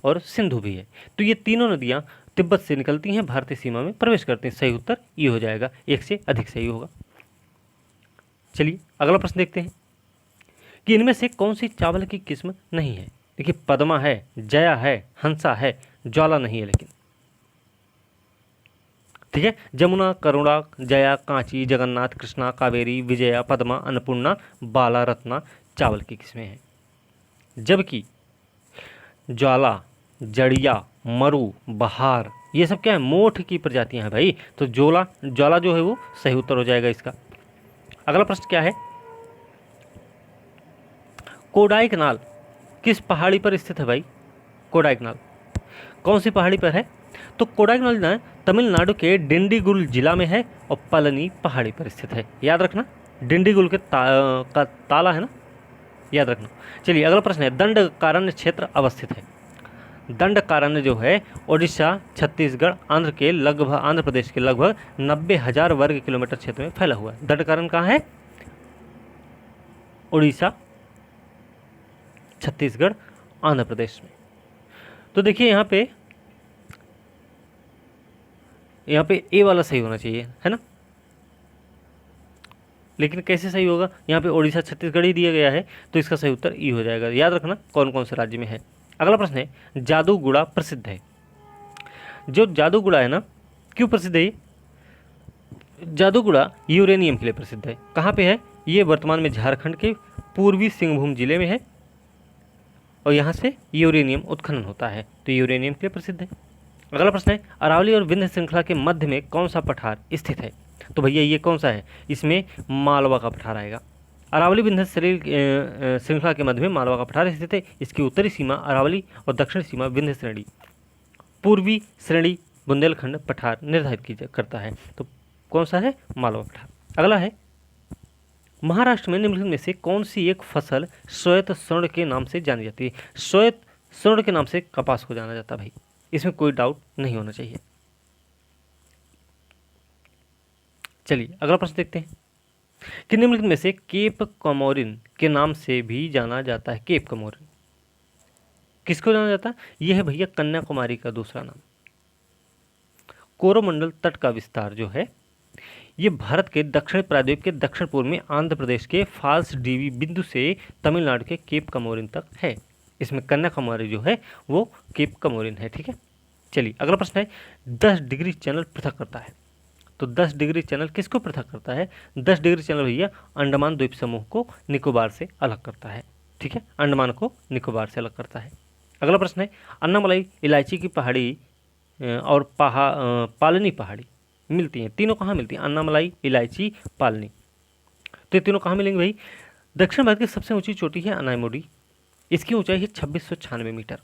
और सिंधु भी है। तो ये तीनों नदियाँ तिब्बत से निकलती हैं, भारतीय सीमा में प्रवेश करती हैं। सही उत्तर ये हो जाएगा, एक से अधिक सही होगा। चलिए अगला प्रश्न देखते हैं कि इनमें से कौन सी चावल की किस्म नहीं है? देखिए, पद्मा है, जया है, हंसा है, ज्वाला नहीं है लेकिन। ठीक है, जमुना, करुणा, जया, कांची, जगन्नाथ, कृष्णा, कावेरी, विजया, पद्मा, अन्नपूर्णा, बाला, रत्ना चावल की किस्में हैं, जबकि ज्वाला, जड़िया, मरु, बहार ये सब क्या है? मोठ की प्रजातियां हैं भाई। तो ज्वाला जो है वो सही उत्तर हो जाएगा इसका। अगला प्रश्न क्या है, कोडाईकनाल किस पहाड़ी पर स्थित है भाई? कोडाईकनाल कौन सी पहाड़ी पर है? तो कोडाईकनाल ना तमिलनाडु के डिंडीगुल जिला में है और पलनी पहाड़ी पर स्थित है। याद रखना, डिंडीगुल के का ताला है ना, याद रखना। चलिए अगला प्रश्न है, दंडकारण्य क्षेत्र अवस्थित है। दंडकारण्य जो है उड़ीसा, छत्तीसगढ़, आंध्र प्रदेश के लगभग 90,000 वर्ग किलोमीटर क्षेत्र में फैला हुआ है। दंडकारण्य कहाँ है? उड़ीसा, छत्तीसगढ़, आंध्र प्रदेश में। तो देखिए यहाँ पे ए वाला सही होना चाहिए, है ना। लेकिन कैसे सही होगा? यहाँ पे उड़ीसा, छत्तीसगढ़ ही दिया गया है, तो इसका सही उत्तर ई हो जाएगा। याद रखना कौन कौन से राज्य में है। अगला प्रश्न है, जादूगुड़ा प्रसिद्ध है। जो जादूगुड़ा है ना, क्यों प्रसिद्ध है ये? जादूगुड़ा यूरेनियम के लिए प्रसिद्ध है। कहाँ पे है ये? वर्तमान में झारखंड के पूर्वी सिंहभूम जिले में है, और यहाँ से यूरेनियम उत्खनन होता है, तो यूरेनियम के लिए प्रसिद्ध है। अगला प्रश्न है, अरावली और विंध्य श्रृंखला के मध्य में कौन सा पठार स्थित है? तो भैया ये कौन सा है? इसमें मालवा का पठार आएगा। अरावली विंध्य श्रृंखला के मध्य में मालवा का पठार स्थित है। इसकी उत्तरी सीमा अरावली और दक्षिणी सीमा विंध्य श्रेणी, पूर्वी श्रेणी बुंदेलखंड पठार निर्धारित करता है। तो कौन सा है? मालवा पठार। अगला है, महाराष्ट्र में निम्नलिखित में से कौन सी एक फसल श्वेत स्वर्ण के नाम से जानी जाती है? श्वेत स्वर्ण के नाम से कपास को जाना जाता है भाई, इसमें कोई डाउट नहीं होना चाहिए। चलिए अगला प्रश्न देखते हैं कि निम्नलिखित में से केप कमोरिन के नाम से भी जाना जाता है। केप कमोरिन किसको जाना जाता है? यह है भैया कन्याकुमारी का दूसरा नाम। कोरोमंडल तट का विस्तार जो है ये भारत के दक्षिण प्रायद्वीप के दक्षिण पूर्व में आंध्र प्रदेश के फाल्स डीवी बिंदु से तमिलनाडु के केप कमोरिन तक है। इसमें कन्याकुमारी जो है वो केप कमोरिन है, ठीक है। चलिए अगला प्रश्न है, 10 डिग्री चैनल पृथक करता है। तो 10 डिग्री चैनल किसको पृथक करता है? 10 डिग्री चैनल भैया अंडमान द्वीप समूह को निकोबार से अलग करता है, ठीक है। अंडमान को निकोबार से अलग करता है। अगला प्रश्न है, अन्नामलाई इलायची की पहाड़ी और पालनी पहाड़ी मिलती हैं, तीनों कहाँ मिलती हैं? अन्नामलाई, इलायची, पालनी। तो ये तीनों कहाँ मिलेंगे भाई? दक्षिण भारत की सबसे ऊंची चोटी है अनाईमुडी, इसकी ऊंचाई है 2696 मीटर।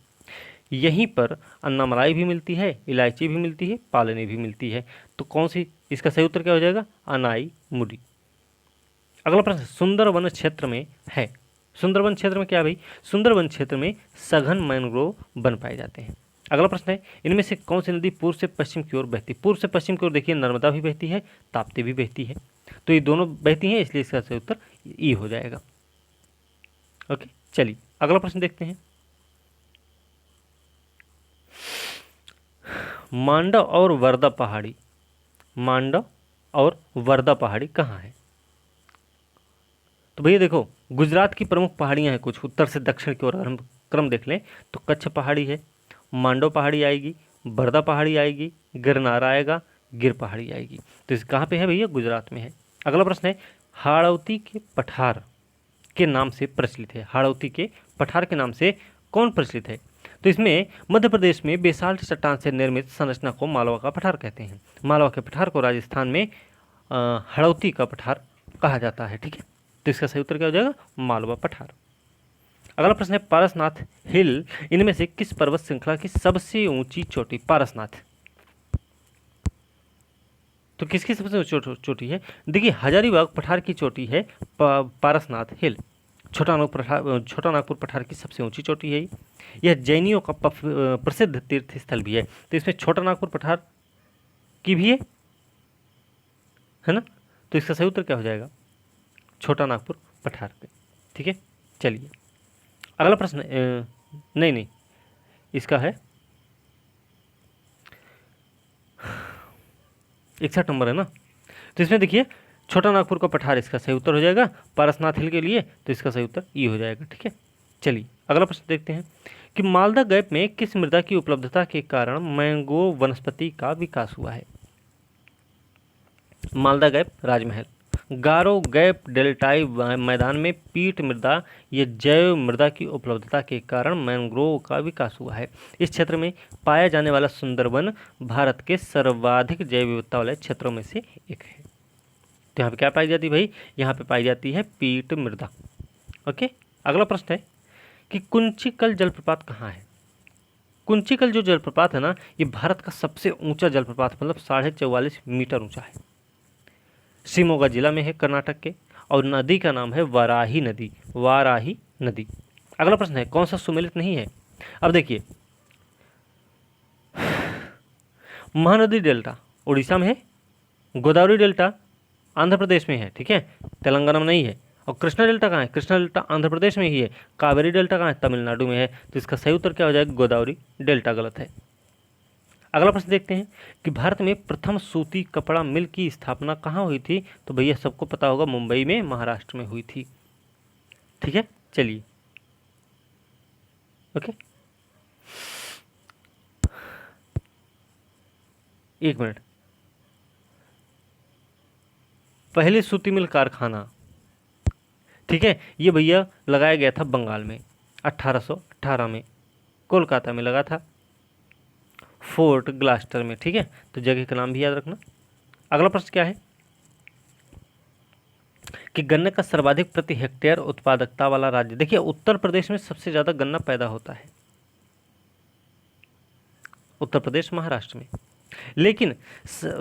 यहीं पर अन्नामलाई भी मिलती है, इलायची भी मिलती है, पालनी भी मिलती है। तो कौन सी, इसका सही उत्तर क्या हो जाएगा? अनाईमुडी। अगला प्रश्न, सुंदरवन क्षेत्र में है। सुंदरवन क्षेत्र में क्या है भाई? सुंदरवन क्षेत्र में सघन मैंग्रोव वन पाए जाते हैं। अगला प्रश्न है, इनमें से कौन सी नदी पूर्व से पश्चिम की ओर बहती? पूर्व से पश्चिम की ओर देखिए नर्मदा भी बहती है, ताप्ती भी बहती है। तो ये दोनों बहती हैं, इसलिए इसका सही उत्तर ई हो जाएगा। ओके, चलिए अगला प्रश्न देखते हैं। मांडव और वर्दा पहाड़ी, मांडव और वर्दा पहाड़ी कहाँ है? तो भैया देखो, गुजरात की प्रमुख पहाड़ियाँ हैं कुछ, उत्तर से दक्षिण की ओर अगर हम क्रम देख लें तो कच्छ पहाड़ी है, मांडव पहाड़ी आएगी, बरदा पहाड़ी आएगी, गिरनार आएगा, गिर पहाड़ी आएगी। तो इस कहाँ पे है भैया? गुजरात में है। अगला प्रश्न है, हाड़ौती के पठार के नाम से प्रचलित है। हाड़ौती के पठार के नाम से कौन प्रचलित है? तो इसमें मध्य प्रदेश में बेसाल्ट चट्टान से निर्मित संरचना को मालवा का पठार कहते हैं। मालवा के पठार को राजस्थान में हाड़ौती का पठार कहा जाता है, ठीक है। तो इसका सही उत्तर क्या हो जाएगा? मालवा पठार। अगला प्रश्न है, पारसनाथ हिल इनमें से किस पर्वत श्रृंखला की सबसे ऊंची चोटी? पारसनाथ तो किसकी सबसे ऊंची चोटी है? देखिए हजारीबाग पठार की चोटी है पारसनाथ हिल। छोटा नागपुर पठार की सबसे ऊंची चोटी है। यह जैनियों का प्रसिद्ध तीर्थ स्थल भी है। तो इसमें छोटा नागपुर पठार की भी है ना। तो इसका सही उत्तर क्या हो जाएगा? छोटा नागपुर पठार पे, ठीक है। चलिए अगला प्रश्न, नहीं इसका है 61 नंबर है ना। तो इसमें देखिए छोटा नागपुर का पठार इसका सही उत्तर हो जाएगा पारसनाथ हिल के लिए। तो इसका सही उत्तर ई हो जाएगा, ठीक है। चलिए अगला प्रश्न देखते हैं कि मालदा गैप में किस मृदा की उपलब्धता के कारण मैंगो वनस्पति का विकास हुआ है? मालदा गैप, राजमहल, गारो गैप डेल्टाई मैदान में पीट मृदा या जैव मृदा की उपलब्धता के कारण मैंग्रोव का विकास हुआ है। इस क्षेत्र में पाया जाने वाला सुंदरवन भारत के सर्वाधिक जैव विविधता वाले क्षेत्रों में से एक है। तो यहाँ पे क्या पाई जाती है भाई? यहाँ पे पाई जाती है पीट मृदा। ओके, अगला प्रश्न है कि कुंचिकल जलप्रपात कहाँ है? कुंचिकल जो जलप्रपात है ना, ये भारत का सबसे ऊंचा जलप्रपात, मतलब 44.5 मीटर ऊंचा है। शिमोगा जिला में है, कर्नाटक के, और नदी का नाम है वाराही नदी। वाराही नदी। अगला प्रश्न है, कौन सा सुमेलित नहीं है? अब देखिए महानदी डेल्टा उड़ीसा में है, गोदावरी डेल्टा आंध्र प्रदेश में है, ठीक है, तेलंगाना में नहीं है। और कृष्णा डेल्टा कहाँ है? कृष्णा डेल्टा आंध्र प्रदेश में ही है। कावेरी डेल्टा कहाँ है? तमिलनाडु में है। तो इसका सही उत्तर क्या हो जाएगा? गोदावरी डेल्टा गलत है। अगला प्रश्न देखते हैं कि भारत में प्रथम सूती कपड़ा मिल की स्थापना कहाँ हुई थी? तो भैया सबको पता होगा, मुंबई में, महाराष्ट्र में हुई थी। ठीक है, चलिए ओके, एक मिनट। पहले सूती मिल कारखाना, ठीक है, ये भैया लगाया गया था बंगाल में 1818 में, कोलकाता में लगा था, फोर्ट ग्लास्टर में, ठीक है। तो जगह का नाम भी याद रखना। अगला प्रश्न क्या है कि गन्ने का सर्वाधिक प्रति हेक्टेयर उत्पादकता वाला राज्य। देखिए उत्तर प्रदेश में सबसे ज़्यादा गन्ना पैदा होता है, उत्तर प्रदेश, महाराष्ट्र में। लेकिन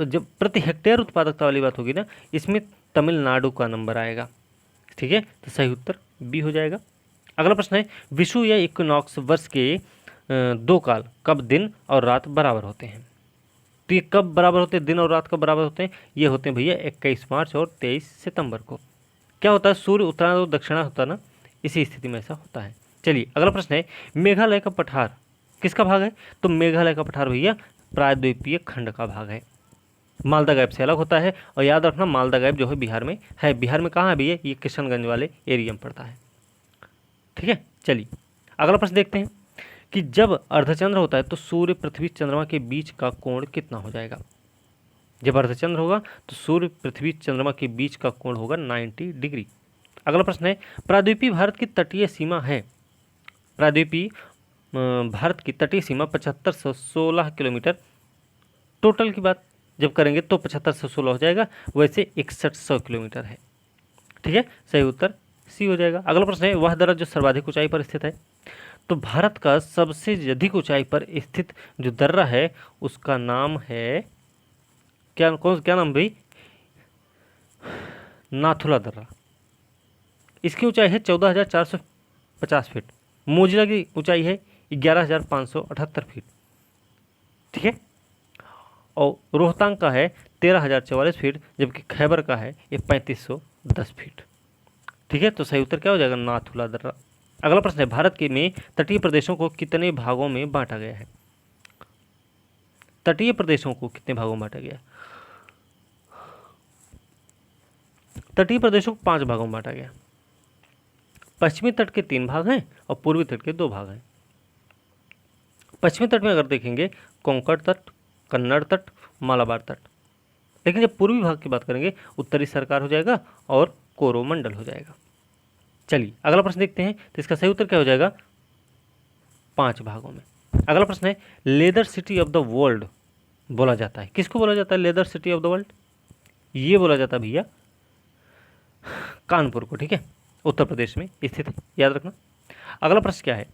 जब प्रति हेक्टेयर उत्पादकता वाली बात होगी ना, इसमें तमिलनाडु का नंबर आएगा, ठीक है। तो सही उत्तर बी हो जाएगा। अगला प्रश्न है विषु या इक्विनॉक्स वर्ष के दो काल कब दिन और रात बराबर होते हैं? तो ये कब बराबर होते हैं, दिन और रात कब बराबर होते हैं? ये होते हैं भैया 21 मार्च और 23 सितंबर को। क्या होता है? सूर्य उत्तरायण और दक्षिणायन होता है ना, इसी स्थिति में ऐसा होता है। चलिए अगला प्रश्न है मेघालय का पठार किसका भाग है? तो मेघालय का पठार भैया प्रायद्वीपीय खंड का भाग है, मालदा गैप से अलग होता है। और याद रखना मालदा गैप जो है बिहार में है। बिहार में कहाँ है भैया? ये किशनगंज वाले एरिया में पड़ता है, ठीक है। चलिए अगला प्रश्न देखते हैं कि जब अर्धचंद्र होता है तो सूर्य पृथ्वी चंद्रमा के बीच का कोण कितना हो जाएगा? जब अर्धचंद्र होगा तो सूर्य पृथ्वी चंद्रमा के बीच का कोण होगा 90 डिग्री। अगला प्रश्न है प्रायद्वीपीय भारत की तटीय सीमा है, प्रायद्वीपीय भारत की तटीय सीमा 7516 किलोमीटर। टोटल की बात जब करेंगे तो 7516 हो जाएगा, वैसे 6100 किलोमीटर है, ठीक है। सही उत्तर सी हो जाएगा। अगला प्रश्न है वह दर्रा जो सर्वाधिक ऊंचाई पर स्थित है? तो भारत का सबसे अधिक ऊंचाई पर स्थित जो दर्रा है उसका नाम है क्या नाम भाई? नाथुला दर्रा। इसकी ऊंचाई है 14,450 फीट। मोजला की ऊंचाई है 11,578 फीट, ठीक है। और रोहतांग का है 13,044 फीट, जबकि खैबर का है ये 3,510 फीट, ठीक है। तो सही उत्तर क्या हो जाएगा? नाथुला दर्रा। अगला प्रश्न है भारत के में तटीय प्रदेशों को कितने भागों में बांटा गया है? तटीय प्रदेशों को कितने भागों में बांटा गया? तटीय प्रदेशों को 5 भागों में बांटा गया। पश्चिमी तट के 3 भाग हैं और पूर्वी तट के 2 भाग हैं। पश्चिमी तट में अगर देखेंगे कोंकण तट, कन्नड़ तट, मालाबार तट। लेकिन जब पूर्वी भाग की बात करेंगे उत्तरी सरकार हो जाएगा और कोरोमंडल हो जाएगा। चलिए अगला प्रश्न देखते हैं, तो इसका सही उत्तर क्या हो जाएगा? 5 भागों में। अगला प्रश्न है leather city of the world बोला जाता है, किसको बोला जाता है leather city of the world? ये बोला जाता है भैया कानपुर को, ठीक है, उत्तर प्रदेश में स्थित है, याद रखना। अगला प्रश्न क्या है?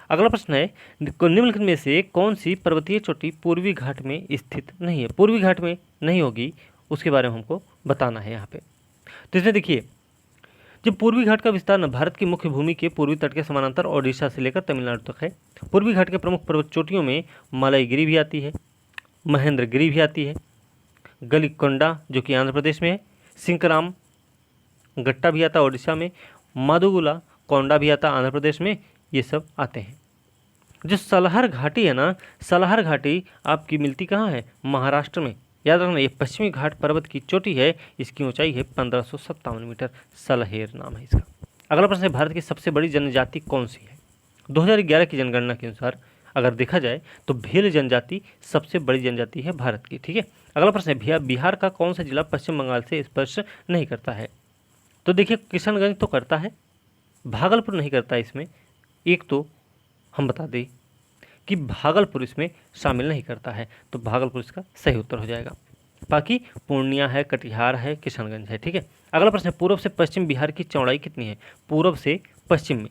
अगला प्रश्न है निम्नलिखित में से कौन सी पर्वतीय चोटी पूर्वी घाट में स्थित नहीं है? पूर्वी घाट में नहीं होगी, उसके बारे में हमको बताना है यहाँ पे। तो इसमें देखिए जब पूर्वी घाट का विस्तार न भारत की मुख्य भूमि के पूर्वी तट के समानांतर ओडिशा से लेकर तमिलनाडु तक है। पूर्वी घाट के प्रमुख पर्वत चोटियों में मलयगिरी भी आती है, महेंद्रगिरी भी आती है, गलिकोंडा जो कि आंध्र प्रदेश में है, सिंकराम गट्टा भी आता है ओडिशा में, माधुगुला कोंडा भी आता है आंध्र प्रदेश में, ये सब आते हैं। जो सलहर घाटी है ना, सलहर घाटी आपकी मिलती कहाँ है? महाराष्ट्र में, याद रखना। ये पश्चिमी घाट पर्वत की चोटी है, इसकी ऊंचाई है 1557 मीटर, सलहेर नाम है इसका। अगला प्रश्न है भारत की सबसे बड़ी जनजाति कौन सी है? 2011 की जनगणना के अनुसार अगर देखा जाए तो भील जनजाति सबसे बड़ी जनजाति है भारत की, ठीक है। अगला प्रश्न है बिहार का कौन सा जिला पश्चिम बंगाल से स्पर्श नहीं करता है? तो देखिए किशनगंज तो करता है, भागलपुर नहीं करता है। इसमें एक तो हम बता दें कि भागलपुर इसमें शामिल नहीं करता है, तो भागलपुर इसका सही उत्तर हो जाएगा। बाकी पूर्णिया है, कटिहार है, किशनगंज है, ठीक है। अगला प्रश्न है पूर्व से पश्चिम बिहार की चौड़ाई कितनी है? पूर्व से पश्चिम में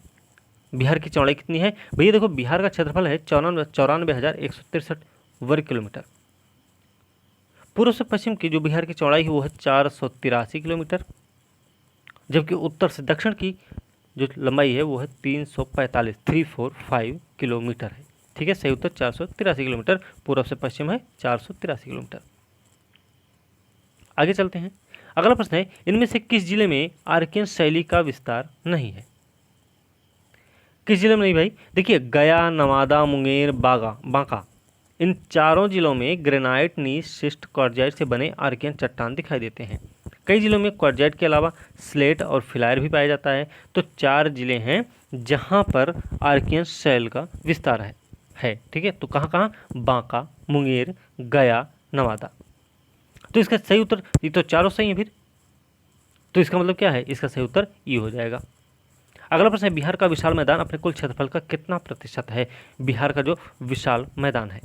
बिहार की चौड़ाई कितनी है? भैया देखो बिहार का क्षेत्रफल है 94,163 वर्ग किलोमीटर। पूर्व से पश्चिम की जो बिहार की चौड़ाई है वो है 483 किलोमीटर, जबकि उत्तर से दक्षिण की जो लंबाई है वो है 345 किलोमीटर है, ठीक है, सही उत्तर 483 किलोमीटर। पूर्व से पश्चिम है 483 किलोमीटर। आगे चलते हैं। अगला प्रश्न है, इनमें से किस जिले में आर्कियन शैली का विस्तार नहीं है? किस जिले में नहीं भाई? देखिए, गया, नवादा, मुंगेर, बांका, इन चारों जिलों में ग्रेनाइट, नीस, शिस्ट, क्वार्जाइट से बने आर्कियन चट्टान दिखाई देते हैं। कई जिलों में क्वार्जाइट के अलावा स्लेट और फिलायर भी पाया जाता है। तो 4 जिले हैं जहां पर आर्कियन शैल का विस्तार है। ठीक है, तो कहाँ कहाँ? बांका, मुंगेर, गया, नवादा। तो इसका सही उत्तर, ये तो चारों सही है फिर, तो इसका मतलब क्या है? इसका सही उत्तर ये हो जाएगा। अगला प्रश्न है, बिहार का विशाल मैदान अपने कुल क्षेत्रफल का कितना प्रतिशत है? बिहार का जो विशाल मैदान है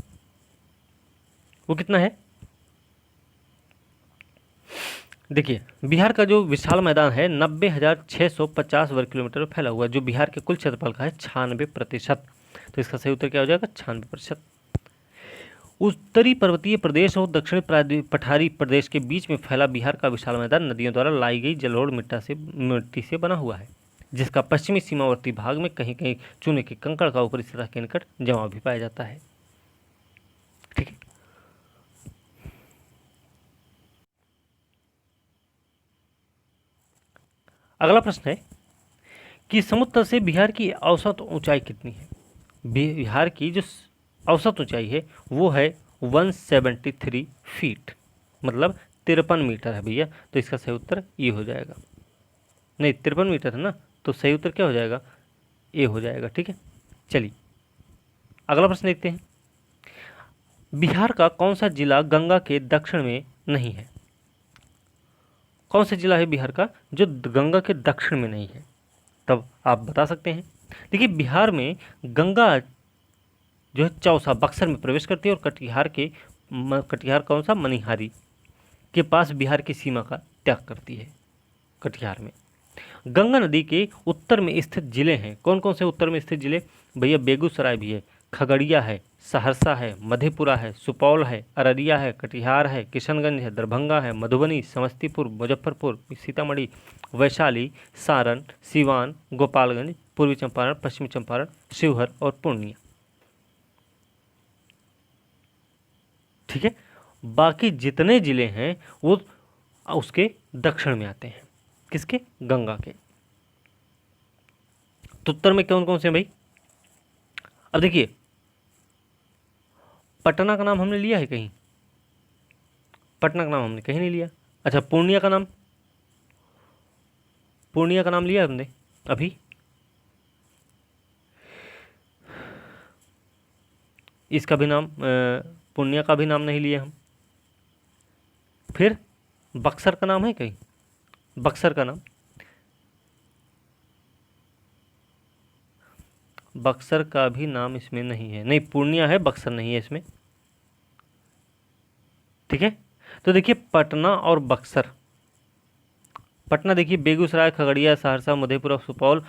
वो कितना है? देखिए, बिहार का जो विशाल मैदान है 90,650 वर्ग किलोमीटर में फैला हुआ है, जो बिहार के कुल क्षेत्रफल का है 96%। तो इसका सही उत्तर क्या हो जाएगा? 96%। उत्तरी पर्वतीय प्रदेश और दक्षिणी पठारी प्रदेश के बीच में फैला बिहार का विशाल मैदान नदियों द्वारा लाई गई जलोढ़ मिट्टी से बना हुआ है, जिसका पश्चिमी सीमावर्ती भाग में कहीं कहीं चूने के कंकड़ का ऊपरी सतह के निकट जमा भी पाया जाता है। ठीक है, अगला प्रश्न है कि समुद्र तल से बिहार की औसत ऊंचाई कितनी है? बिहार की जो औसत ऊंचाई है वो है 173 फीट, मतलब 53 मीटर है भैया। तो इसका सही उत्तर ये हो जाएगा। नहीं, 53 मीटर है ना, तो सही उत्तर क्या हो जाएगा? ए हो जाएगा। ठीक है, चलिए अगला प्रश्न देखते हैं। बिहार का कौन सा जिला गंगा के दक्षिण में नहीं है? कौन सा जिला है बिहार का जो गंगा के दक्षिण में नहीं है? तब आप बता सकते हैं। देखिए, बिहार में गंगा जो है चौसा बक्सर में प्रवेश करती है और कटिहार कौन सा? मनिहारी के पास बिहार की सीमा का त्याग करती है। कटिहार में गंगा नदी के उत्तर में स्थित जिले हैं। कौन कौन से उत्तर में स्थित जिले? भैया, बेगूसराय भी है, खगड़िया है, सहरसा है, मधेपुरा है, सुपौल है, अररिया है, कटिहार है, किशनगंज है, दरभंगा है, मधुबनी, समस्तीपुर, मुजफ्फरपुर, सीतामढ़ी, वैशाली, सारण, सिवान, गोपालगंज, पूर्वी चंपारण, पश्चिमी चंपारण, शिवहर और पूर्णिया। ठीक है, बाकी जितने जिले हैं वो उसके दक्षिण में आते हैं। किसके? गंगा के। तो उत्तर में कौन कौन से हैं भाई? अब देखिए, पटना का नाम हमने लिया है कहीं? पटना का नाम हमने कहीं नहीं लिया। अच्छा, पूर्णिया का नाम लिया हमने अभी? इसका भी नाम पूर्णिया का भी नाम नहीं लिया हम। फिर बक्सर का नाम है कहीं? बक्सर का भी नाम इसमें नहीं है। नहीं, पूर्णिया है, बक्सर नहीं है इसमें। ठीक है, तो देखिए, पटना और बक्सर। पटना देखिए, बेगूसराय, खगड़िया, सहरसा, मधेपुरा, सुपौल।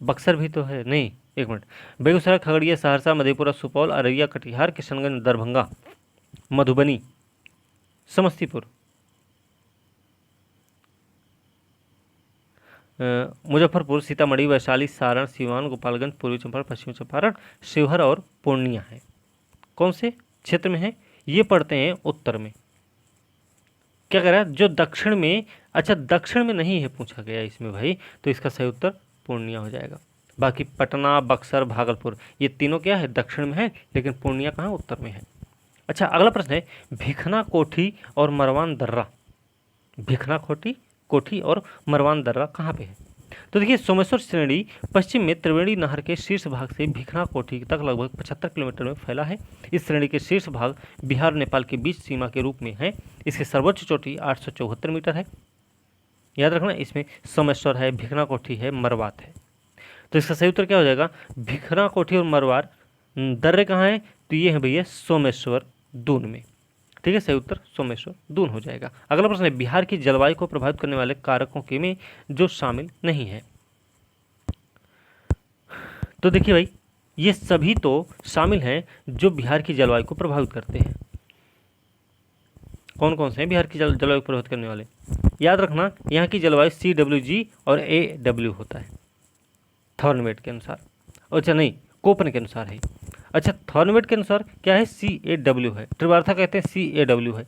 बक्सर भी तो है, नहीं, एक मिनट। बेगूसराय, खगड़िया, सहरसा, मधेपुरा, सुपौल, अररिया, कटिहार, किशनगंज, दरभंगा, मधुबनी, समस्तीपुर, मुजफ्फरपुर, सीतामढ़ी, वैशाली, सारण, सिवान, गोपालगंज, पूर्वी चंपारण, पश्चिमी चंपारण, शिवहर और पूर्णिया है। कौन से क्षेत्र में है? ये पढ़ते हैं उत्तर में। क्या कह रहा है? जो दक्षिण में। अच्छा, दक्षिण में नहीं है पूछा गया इसमें भाई, तो इसका सही उत्तर पूर्णिया हो जाएगा। बाकी पटना, बक्सर, भागलपुर, ये तीनों क्या है? दक्षिण में है, लेकिन पूर्णिया कहाँ? उत्तर में है। अच्छा, अगला प्रश्न है, भिखना कोठी और मरवान दर्रा। भिखना कोठी और मरवान दर्रा कहाँ पे है? तो देखिए, सोमेश्वर श्रेणी पश्चिम में त्रिवेणी नहर के शीर्ष भाग से भिखना कोठी तक लगभग 75 किलोमीटर में फैला है। इस श्रेणी के शीर्ष भाग बिहार नेपाल के बीच सीमा के रूप में है। इसकी सर्वोच्च चोटी 874 मीटर है। याद रखना, इसमें सोमेश्वर है, भिखना कोठी है, मरवात है। तो इसका सही उत्तर क्या हो जाएगा? भिखना कोठी और मरवार दर्रे कहाँ है? तो ये है भैया सोमेश्वर दून में। ठीक है, सही उत्तर सोमेश्वर दून हो जाएगा। अगला प्रश्न है, बिहार की जलवायु को प्रभावित करने वाले कारकों के में जो शामिल नहीं है। तो देखिए भाई, ये सभी तो शामिल हैं जो बिहार की जलवायु को प्रभावित करते हैं। कौन कौन से हैं बिहार की जलवायु को प्रभावित करने वाले? याद रखना, यहाँ की जलवायु CWG और AW होता है थॉर्नवेट के अनुसार। अच्छा नहीं, कोपन के अनुसार है। अच्छा, थॉर्नवेट के अनुसार क्या है, CAW है। त्रिवार्था कहते हैं CAW है,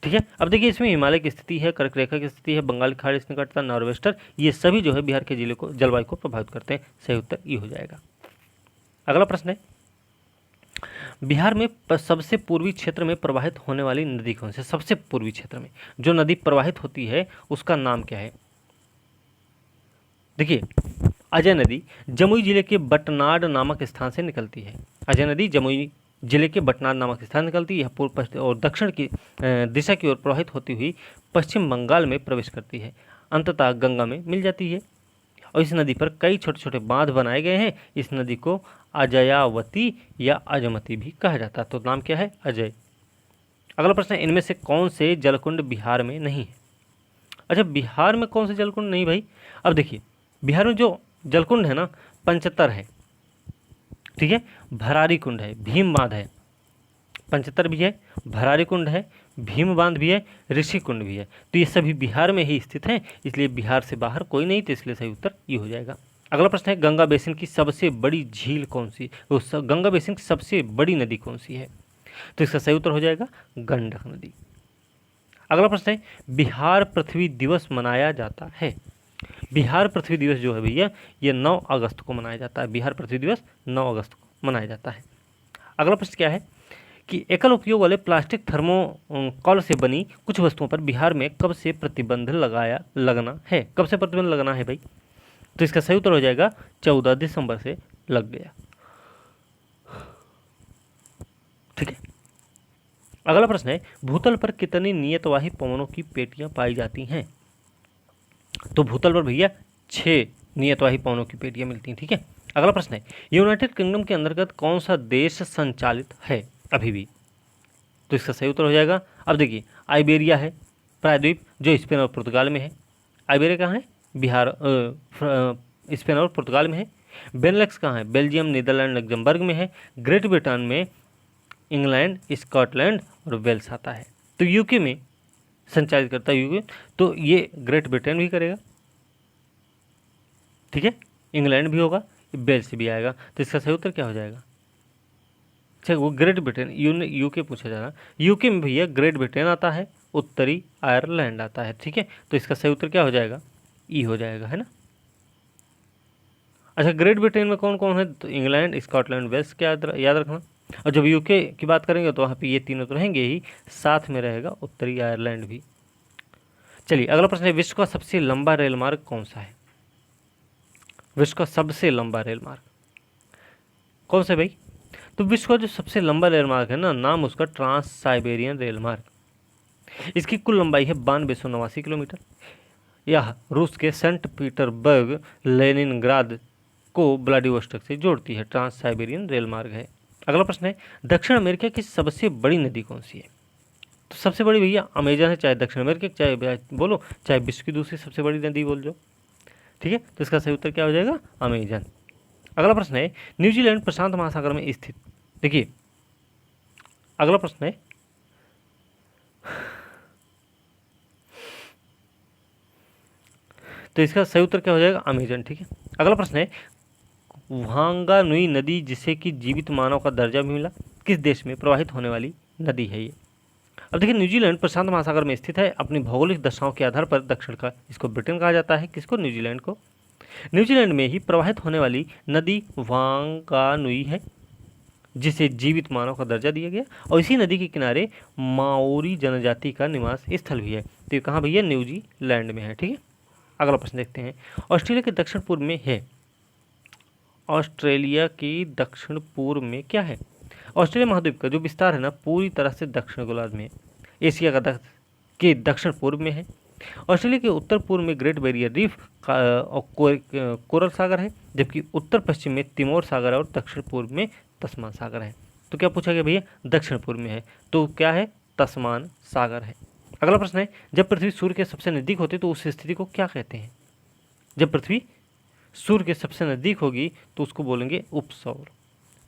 ठीक है। अब देखिए इसमें हिमालय की स्थिति है, कर्क रेखा की स्थिति है, बंगाल की खाड़ी से निकटता, नॉर्वेस्टर, ये सभी जो है बिहार के जिले को जलवायु को प्रभावित करते हैं। सही उत्तर ये हो जाएगा। अगला प्रश्न है, बिहार में सबसे पूर्वी क्षेत्र में प्रवाहित होने वाली नदी कौन सी है? सबसे पूर्वी क्षेत्र में जो नदी प्रवाहित होती है उसका नाम क्या है? देखिए, अजय नदी जमुई जिले के बटनाड नामक स्थान से निकलती है। अजय नदी जमुई जिले के बटनाड नामक स्थान निकलती है, पूर्व पश्चिम और दक्षिण की दिशा की ओर प्रवाहित होती हुई पश्चिम बंगाल में प्रवेश करती है, अंततः गंगा में मिल जाती है। और इस नदी पर कई छोटे छोटे बांध बनाए गए हैं। इस नदी को अजयावती या अजमती भी कहा जाता है। तो नाम क्या है? अजय। अगला प्रश्न है, इनमें से कौन से जलकुंड बिहार में नहीं है? अच्छा, बिहार में कौन से जलकुंड नहीं भाई? अब देखिए, बिहार में जो जलकुंड है ना, 75 है, ठीक है। भरारी कुंड है, भीम बांध है, 75 भी है, भरारी कुंड है, भीम बांध भी है, ऋषि कुंड भी है। तो ये सभी बिहार में ही स्थित हैं, इसलिए बिहार से बाहर कोई नहीं, तो इसलिए सही उत्तर ये हो जाएगा। अगला प्रश्न है, गंगा बेसिन की सबसे बड़ी झील कौन सी? गंगा बेसिन की सबसे बड़ी नदी कौन सी है? तो इसका सही उत्तर हो जाएगा गंडक नदी। अगला प्रश्न है, बिहार पृथ्वी दिवस मनाया जाता है। बिहार पृथ्वी दिवस जो है भैया, ये 9 अगस्त को मनाया जाता है। बिहार पृथ्वी दिवस 9 अगस्त को मनाया जाता है। अगला प्रश्न क्या है कि एकल उपयोग वाले प्लास्टिक थर्मोकॉल से बनी कुछ वस्तुओं पर बिहार में कब से प्रतिबंध लगना है? कब से प्रतिबंध लगना है भाई? तो इसका सही उत्तर हो जाएगा 14 दिसंबर से लग गया, ठीक है। अगला प्रश्न है, भूतल पर कितनी नियतवाही पवनों की पेटियां पाई जाती हैं? तो भूतल पर भैया 6 नियतवाही पवनों की पेटियां मिलती हैं, ठीक है। अगला प्रश्न है, यूनाइटेड किंगडम के अंतर्गत कौन सा देश संचालित है अभी भी? तो इसका सही उत्तर हो जाएगा, अब देखिए, आइबेरिया है, प्रायद्वीप, जो स्पेन और पुर्तगाल में है। आइबेरिया कहाँ है? बिहार स्पेन और पुर्तगाल में है। बेनलक्स कहाँ है? बेल्जियम, नीदरलैंड, लग्जमबर्ग में है। ग्रेट ब्रिटेन में इंग्लैंड, स्कॉटलैंड और वेल्स आता है। तो यूके में संचालित करता है यूके, तो ये ग्रेट ब्रिटेन भी करेगा, ठीक है। इंग्लैंड भी होगा, वेल्स भी आएगा। तो इसका सही उत्तर क्या हो जाएगा? अच्छा, वो ग्रेट ब्रिटेन, यूके पूछा जा रहा, यूके में भैया ग्रेट ब्रिटेन आता है, उत्तरी आयरलैंड आता है, ठीक है। तो इसका सही उत्तर क्या हो जाएगा? ई हो जाएगा, है ना। अच्छा, ग्रेट ब्रिटेन में कौन कौन है? तो इंग्लैंड, स्कॉटलैंड, वेल्स, क्या याद रखना। और जब यूके की बात करेंगे तो वहाँ पे ये तीनों तो रहेंगे ही, साथ में रहेगा उत्तरी आयरलैंड भी। चलिए, अगला प्रश्न है, विश्व का सबसे लंबा रेल मार्ग कौन सा है? विश्व का सबसे लंबा रेल मार्ग कौन सा है भाई? तो विश्व का जो सबसे लंबा रेल मार्ग है ना, नाम उसका ट्रांस साइबेरियन रेल मार्ग। इसकी कुल लंबाई है 9289 किलोमीटर। यह रूस के सेंट पीटर्सबर्ग लेनिनग्राद को व्लादिवोस्टोक से जोड़ती है। ट्रांस साइबेरियन रेल मार्ग है। अगला प्रश्न है, दक्षिण अमेरिका की सबसे बड़ी नदी कौन सी है? तो सबसे बड़ी भैया अमेजन है, चाहे दक्षिण अमेरिका चाहे बोलो, चाहे विश्व की दूसरी सबसे बड़ी नदी बोल जो, ठीक है। तो इसका सही उत्तर क्या हो जाएगा? अमेजन। अगला प्रश्न है, न्यूजीलैंड प्रशांत महासागर में स्थित, देखिए अगला प्रश्न है, तो इसका सही उत्तर क्या हो जाएगा? अमेजन, ठीक है। अगला प्रश्न है, वांगानुई नदी जिसे कि जीवित मानव का दर्जा भी मिला, किस देश में प्रवाहित होने वाली नदी है ये? अब देखिए, न्यूजीलैंड प्रशांत महासागर में स्थित है। अपनी भौगोलिक दशाओं के आधार पर दक्षिण का इसको ब्रिटेन कहा जाता है। किसको? न्यूजीलैंड को। न्यूजीलैंड में ही प्रवाहित होने वाली नदी वांगानुई है, जिसे जीवित मानव का दर्जा दिया गया, और इसी नदी के किनारे माओरी जनजाति का निवास स्थल भी है। तो ये कहाँ भैया? न्यूजीलैंड में है, ठीक है। अगला प्रश्न देखते हैं, ऑस्ट्रेलिया के दक्षिण पूर्व में है, ऑस्ट्रेलिया की दक्षिण पूर्व में क्या है? ऑस्ट्रेलिया महाद्वीप का जो विस्तार है ना, पूरी तरह से दक्षिण गोलार्ध में, एशिया के दक्षिण पूर्व में है। ऑस्ट्रेलिया के उत्तर पूर्व में ग्रेट बैरियर रीफ और कोरल सागर है, जबकि उत्तर पश्चिम में तिमोर सागर है और दक्षिण पूर्व में तस्मान सागर है। तो क्या पूछा गया भैया? दक्षिण पूर्व में है, तो क्या है? तस्मान सागर है। अगला प्रश्न है, जब पृथ्वी सूर्य के सबसे नजदीक होती है तो उस स्थिति को क्या कहते हैं? जब पृथ्वी सूर्य के सबसे नजदीक होगी तो उसको बोलेंगे उपसौर।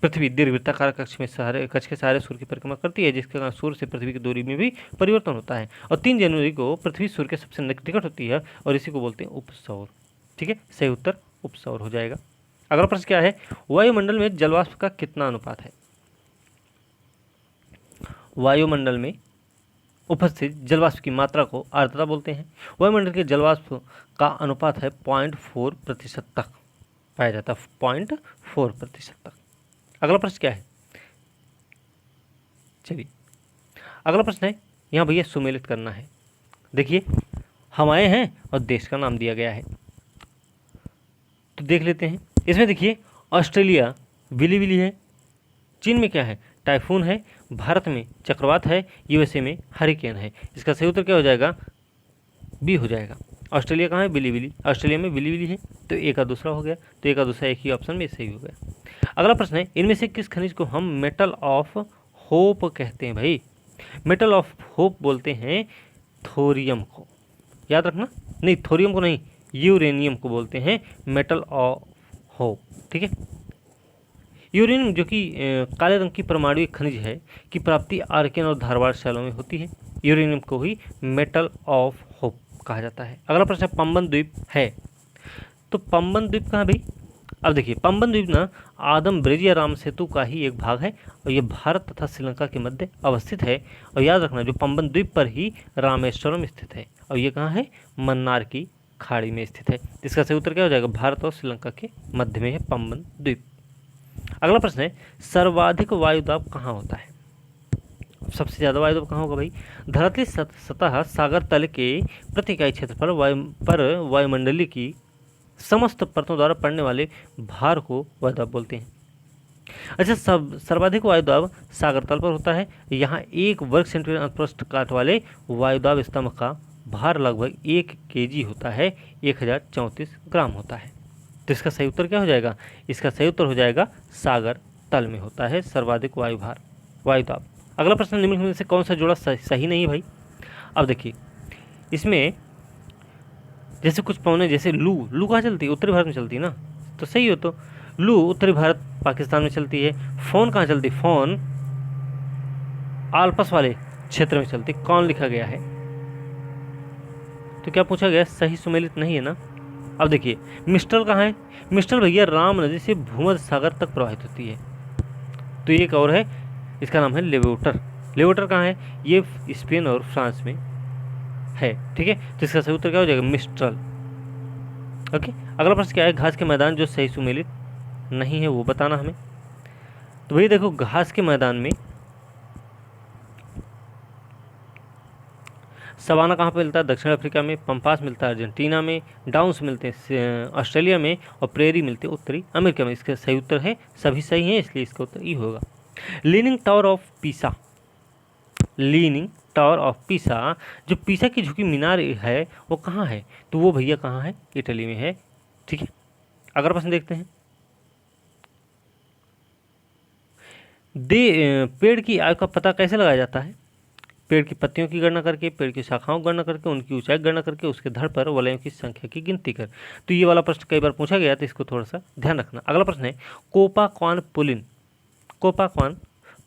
पृथ्वी दीर्घवृत्ताकार कक्ष के सहारे सूर्य की परिक्रमा करती है, जिसके कारण सूर्य से पृथ्वी की दूरी में भी परिवर्तन होता है, और 3 जनवरी को पृथ्वी सूर्य के सबसे निकट होती है, और इसी को बोलते हैं उपसौर, ठीक है। सही उत्तर उपसौर हो जाएगा। अगला प्रश्न क्या है, वायुमंडल में जलवाष्प का कितना अनुपात है? वायुमंडल में उपस्थित जलवाष्प की मात्रा को आर्द्रता बोलते हैं। वायुमंडल के जलवाष्प का अनुपात है 0.4% तक पाया जाता है, 0.4% तक। अगला प्रश्न क्या है, चलिए अगला प्रश्न है, यहाँ भैया सुमेलित करना है। देखिए हवाएं हैं और देश का नाम दिया गया है, तो देख लेते हैं। इसमें देखिए ऑस्ट्रेलिया विली विली है, चीन में क्या है, टाइफून है, भारत में चक्रवात है, यूएसए में हरिकेन है। इसका सही उत्तर क्या हो जाएगा, बी हो जाएगा। ऑस्ट्रेलिया कहाँ है, विली विली, ऑस्ट्रेलिया में विली विली है, तो ए का दूसरा हो गया, तो ए का दूसरा एक ही ऑप्शन में सही हो गया। अगला प्रश्न है, इनमें से किस खनिज को हम मेटल ऑफ होप कहते हैं? भाई मेटल ऑफ होप बोलते हैं थोरियम को, याद रखना, नहीं थोरियम को नहीं, यूरेनियम को बोलते हैं मेटल ऑफ होप, ठीक है। यूरेनियम जो कि काले रंग की परमाणु खनिज है की प्राप्ति आर्कियन और धारवाड़ शैलों में होती है। यूरेनियम को ही मेटल ऑफ होप कहा जाता है। अगला प्रश्न है, पंबन द्वीप है, तो पंबन द्वीप कहाँ भाई? अब देखिए पंबन द्वीप ना आदम ब्रिज या राम सेतु का ही एक भाग है और ये भारत तथा श्रीलंका के मध्य अवस्थित है। और याद रखना जो पंबन द्वीप पर ही रामेश्वरम स्थित है और ये कहाँ है, मन्नार की खाड़ी में स्थित है। इसका सही उत्तर क्या हो जाएगा, भारत और श्रीलंका के मध्य में है पंबन द्वीप। अगला प्रश्न है, सर्वाधिक वायुदाब कहाँ होता है? सबसे ज़्यादा वायुदाब कहाँ होगा भाई? धरातली सतह सागर तल के प्रति इकाई क्षेत्रफल पर वायुमंडलीय की समस्त परतों द्वारा पड़ने वाले भार को वायुदाब बोलते हैं। अच्छा, सर्वाधिक वायुदाब सागर तल पर होता है। यहाँ 1 वर्ग सेंटीमीटर अनुप्रस्थ काट वाले वायुदाब स्तंभ का भार लगभग 1 kg होता है, 1034 ग्राम होता है। तो इसका सही उत्तर क्या हो जाएगा? इसका सही उत्तर हो जाएगा सागर तल में होता है सर्वाधिक वायुदाब। अगला प्रश्न, निम्नलिखित में से कौन सा जोड़ा सही नहीं है भाई? अब देखिए इसमें जैसे कुछ पवनें, जैसे लू कहाँ चलती है? उत्तरी भारत में चलती है ना, तो सही हो। तो लू उत्तरी भारत पाकिस्तान में चलती है। फोन कहाँ चलती? फोन आलपस वाले क्षेत्र में चलती, कौन लिखा गया है? तो क्या पूछा गया, सही सुमेलित नहीं है ना। अब देखिए मिस्टल कहाँ है? मिस्टल भैया राम नदी से भूमध्य सागर तक प्रवाहित होती है। तो एक और है, इसका नाम है लेवोटर। लेवोटर कहाँ है? ये स्पेन और फ्रांस में है, ठीक है। तो इसका सही उत्तर क्या हो जाएगा? मिस्ट्रल। ओके, अगला प्रश्न क्या है, घास के मैदान जो सही सुमेलित नहीं है वो बताना हमें। तो भैया देखो घास के मैदान में सवाना कहाँ पे मिलता है? दक्षिण अफ्रीका में। पंपास मिलता है अर्जेंटीना में। डाउन्स मिलते हैं ऑस्ट्रेलिया में और प्रेरी मिलते हैं उत्तरी अमेरिका में। इसका सही उत्तर है, सभी सही हैं इसलिए इसका उत्तर ई होगा। Leaning tower of Pisa, leaning tower of Pisa, जो पीसा की झुकी मीनार है वो कहाँ है? तो वो भैया कहाँ है? इटली में है, ठीक है। अगला प्रश्न देखते हैं, पेड़ की आयु का पता कैसे लगाया जाता है? पेड़ की पत्तियों की गणना करके, पेड़ की शाखाओं की गणना करके, उनकी ऊंचाई की गणना करके, उसके धड़ पर वलयों की संख्या की गिनती कर। तो ये वाला प्रश्न कई बार पूछा गया, तो इसको थोड़ा सा ध्यान रखना। अगला प्रश्न है, कोपाक्वान पुलिन, कोपाक्वान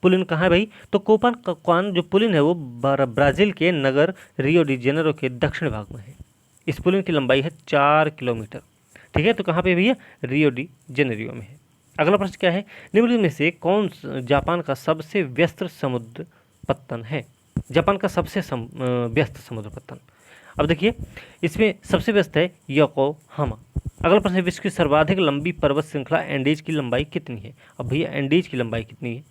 पुलिन कहाँ है भाई? तो कोपाक्वान जो पुलिन है वो ब्राज़ील के नगर रियो डी जेनेरो के दक्षिण भाग में है। इस पुलिन की लंबाई है 4 किलोमीटर, ठीक है। तो कहाँ पे भैया? रियो डी जेनेरियो में है। अगला प्रश्न क्या है, निम्नलिखित में से कौन जापान का सबसे व्यस्त समुद्र पत्तन है? जापान का सबसे व्यस्त समुद्र पत्तन, अब देखिए इसमें सबसे व्यस्त है योकोहामा। अगला प्रश्न है, विश्व की सर्वाधिक लंबी पर्वत श्रृंखला एंडीज की लंबाई कितनी है? अब भैया एंडीज की लंबाई कितनी है?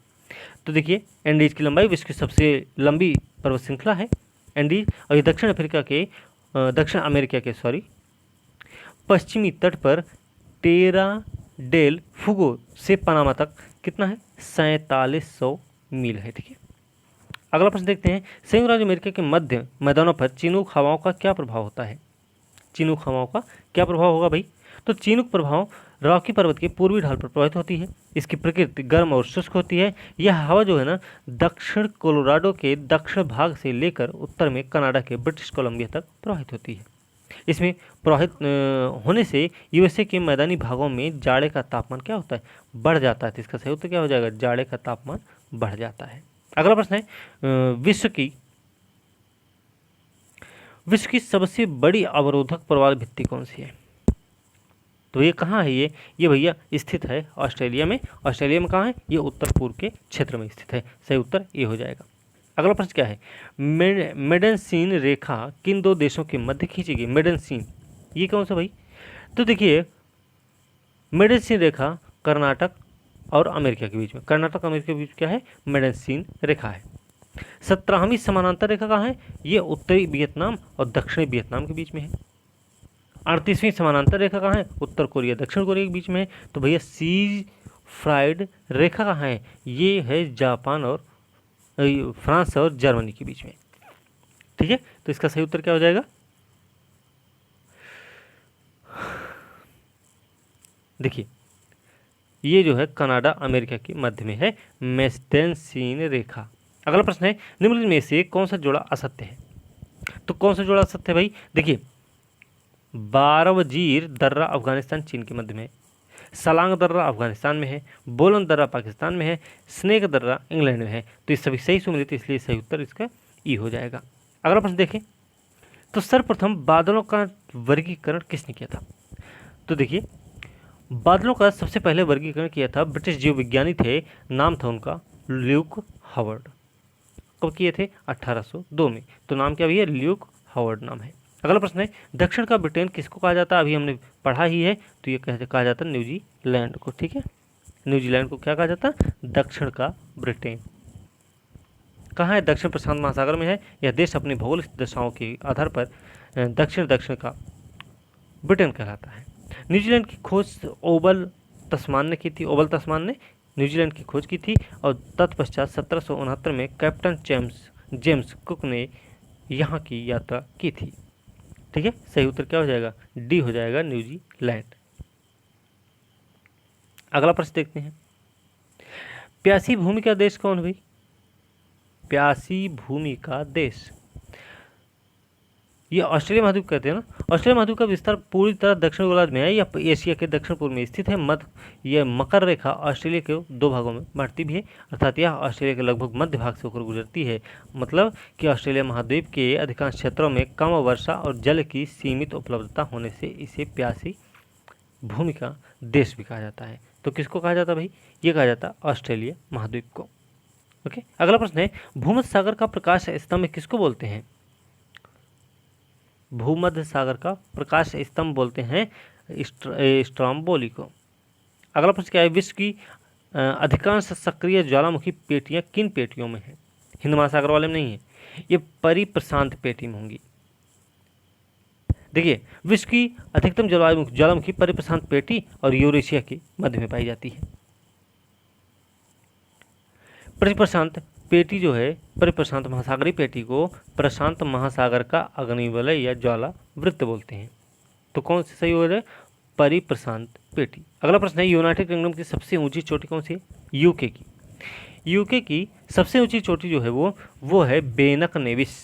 तो देखिए एंडीज की लंबाई विश्व की सबसे लंबी पर्वत श्रृंखला है एंडीज, और ये दक्षिण अमेरिका के पश्चिमी तट पर टेरा डेल फुगो से पनामा तक कितना है? 4700 मील है, ठीक है। अगला प्रश्न देखते हैं, संयुक्त राज्य अमेरिका के मध्य मैदानों पर चिनूक हवाओं का क्या प्रभाव होता है? चिनूक हवाओं का क्या प्रभाव होगा भाई? तो चिनूक प्रभाव रॉकी पर्वत के पूर्वी ढाल पर प्रभावित होती है। इसकी प्रकृति गर्म और शुष्क होती है। यह हवा जो है ना दक्षिण कोलोराडो के दक्षिण भाग से लेकर उत्तर में कनाडा के ब्रिटिश कोलंबिया तक प्रवाहित होती है। इसमें प्रवाहित होने से यूएसए के मैदानी भागों में जाड़े का तापमान क्या होता है? बढ़ जाता है। तो इसका सही उत्तर क्या हो जाएगा? जाड़े का तापमान बढ़ जाता है। अगला प्रश्न है, विश्व की सबसे बड़ी अवरोधक प्रवाल भित्ति कौन सी है? तो ये कहाँ है? ये भैया स्थित है ऑस्ट्रेलिया में। ऑस्ट्रेलिया में कहाँ है? ये उत्तर पूर्व के क्षेत्र में स्थित है। सही उत्तर ये हो जाएगा। अगला प्रश्न क्या है? मेडेंसीन रेखा किन दो देशों के मध्य खींची गई? मेडेंसीन ये कौन सा भाई? तो देखिए मेडेंसीन रेखा कर्नाटक और अमेरिका के बीच में, कर्नाटक अमेरिका के बीच क्या है? मेडेंसीन रेखा है। 17वीं समानांतर रेखा कहाँ है? ये उत्तरी वियतनाम और दक्षिणी वियतनाम के बीच में है। 38वीं समानांतर रेखा कहाँ है? उत्तर कोरिया दक्षिण कोरिया के बीच में है। तो भैया सी फ्राइड रेखा कहाँ है? ये है जापान और फ्रांस और जर्मनी के बीच में। ठीक है, तो इसका सही उत्तर क्या हो जाएगा? देखिए ये जो है कनाडा अमेरिका के मध्य में है, मेडेंसीन रेखा। अगला प्रश्न है निम्नलिखित में से कौन सा जोड़ा असत्य है? तो कौन सा जोड़ा असत्य है भाई? देखिए बारवजीर दर्रा अफगानिस्तान चीन के मध्य में है, सलांग दर्रा अफगानिस्तान में है, बोलन दर्रा पाकिस्तान में है, स्नेक दर्रा इंग्लैंड में है। तो ये सभी सही सुमिलित, इसलिए सही उत्तर इसका ई हो जाएगा। अगला प्रश्न देखें तो सर्वप्रथम बादलों का वर्गीकरण किसने किया था? तो देखिए बादलों का सबसे पहले वर्गीकरण किया था ब्रिटिश जीव विज्ञानी थे, नाम था उनका ल्यूक हावर्ड। कब किए थे? 1802 में। तो नाम क्या भैया? ल्यूक हावर्ड नाम है। अगला प्रश्न है दक्षिण का ब्रिटेन किसको कहा जाता है? अभी हमने पढ़ा ही है, तो ये कहा जाता है न्यूजीलैंड को। ठीक है, न्यूजीलैंड को क्या कहा जाता है? दक्षिण का ब्रिटेन। कहाँ है? दक्षिण प्रशांत महासागर में है। यह देश अपनी भौगोलिक दशाओं के आधार पर दक्षिण का ब्रिटेन कहलाता है। न्यूजीलैंड की खोज ओबल तस्मान ने की थी। ओबल तस्मान ने न्यूजीलैंड की खोज की थी और तत्पश्चात 1769 में कैप्टन जेम्स कुक ने यहाँ की यात्रा की थी। ठीक है, सही उत्तर क्या हो जाएगा? डी हो जाएगा, न्यूजीलैंड। अगला प्रश्न देखते हैं प्यासी भूमि का देश कौन है भाई? प्यासी भूमि का देश ये ऑस्ट्रेलिया महाद्वीप कहते हैं ना। ऑस्ट्रेलिया महाद्वीप का विस्तार पूरी तरह दक्षिण गोलार्ध में है या एशिया के दक्षिण पूर्व में स्थित है। मध्य यह मकर रेखा ऑस्ट्रेलिया के दो भागों में बांटती भी है, अर्थात यह ऑस्ट्रेलिया के लगभग मध्य भाग से होकर गुजरती है। मतलब कि ऑस्ट्रेलिया महाद्वीप के अधिकांश क्षेत्रों में कम वर्षा और जल की सीमित उपलब्धता होने से इसे प्यासी भूमि का देश भी कहा जाता है। तो किसको कहा जाता है भाई? ये कहा जाता है ऑस्ट्रेलिया महाद्वीप को। ओके, अगला प्रश्न है भूमध्य सागर का प्रकाश स्तंभ किसको बोलते हैं? भूमध्य सागर का प्रकाश स्तंभ बोलते हैं स्ट्रोम्बोली को। अगला प्रश्न क्या है विश्व की अधिकांश सक्रिय ज्वालामुखी पेटियां किन पेटियों में है? हिंद महासागर वाले में नहीं है, ये परिप्रशांत पेटी में होंगी। देखिए विश्व की अधिकतम ज्वालामुखी परिप्रशांत पेटी और यूरेशिया के मध्य में पाई जाती है। परिप्रशांत पेटी जो है, परिप्रशांत महासागरीय पेटी को प्रशांत महासागर का अग्निवलय या ज्वाला वृत्त बोलते हैं। तो कौन सी सही हो रहा है? परिप्रशांत पेटी। अगला प्रश्न है यूनाइटेड किंगडम की सबसे ऊंची चोटी कौन सी है? यूके की। यूके की सबसे ऊंची चोटी जो है वो है बेनक नेविस,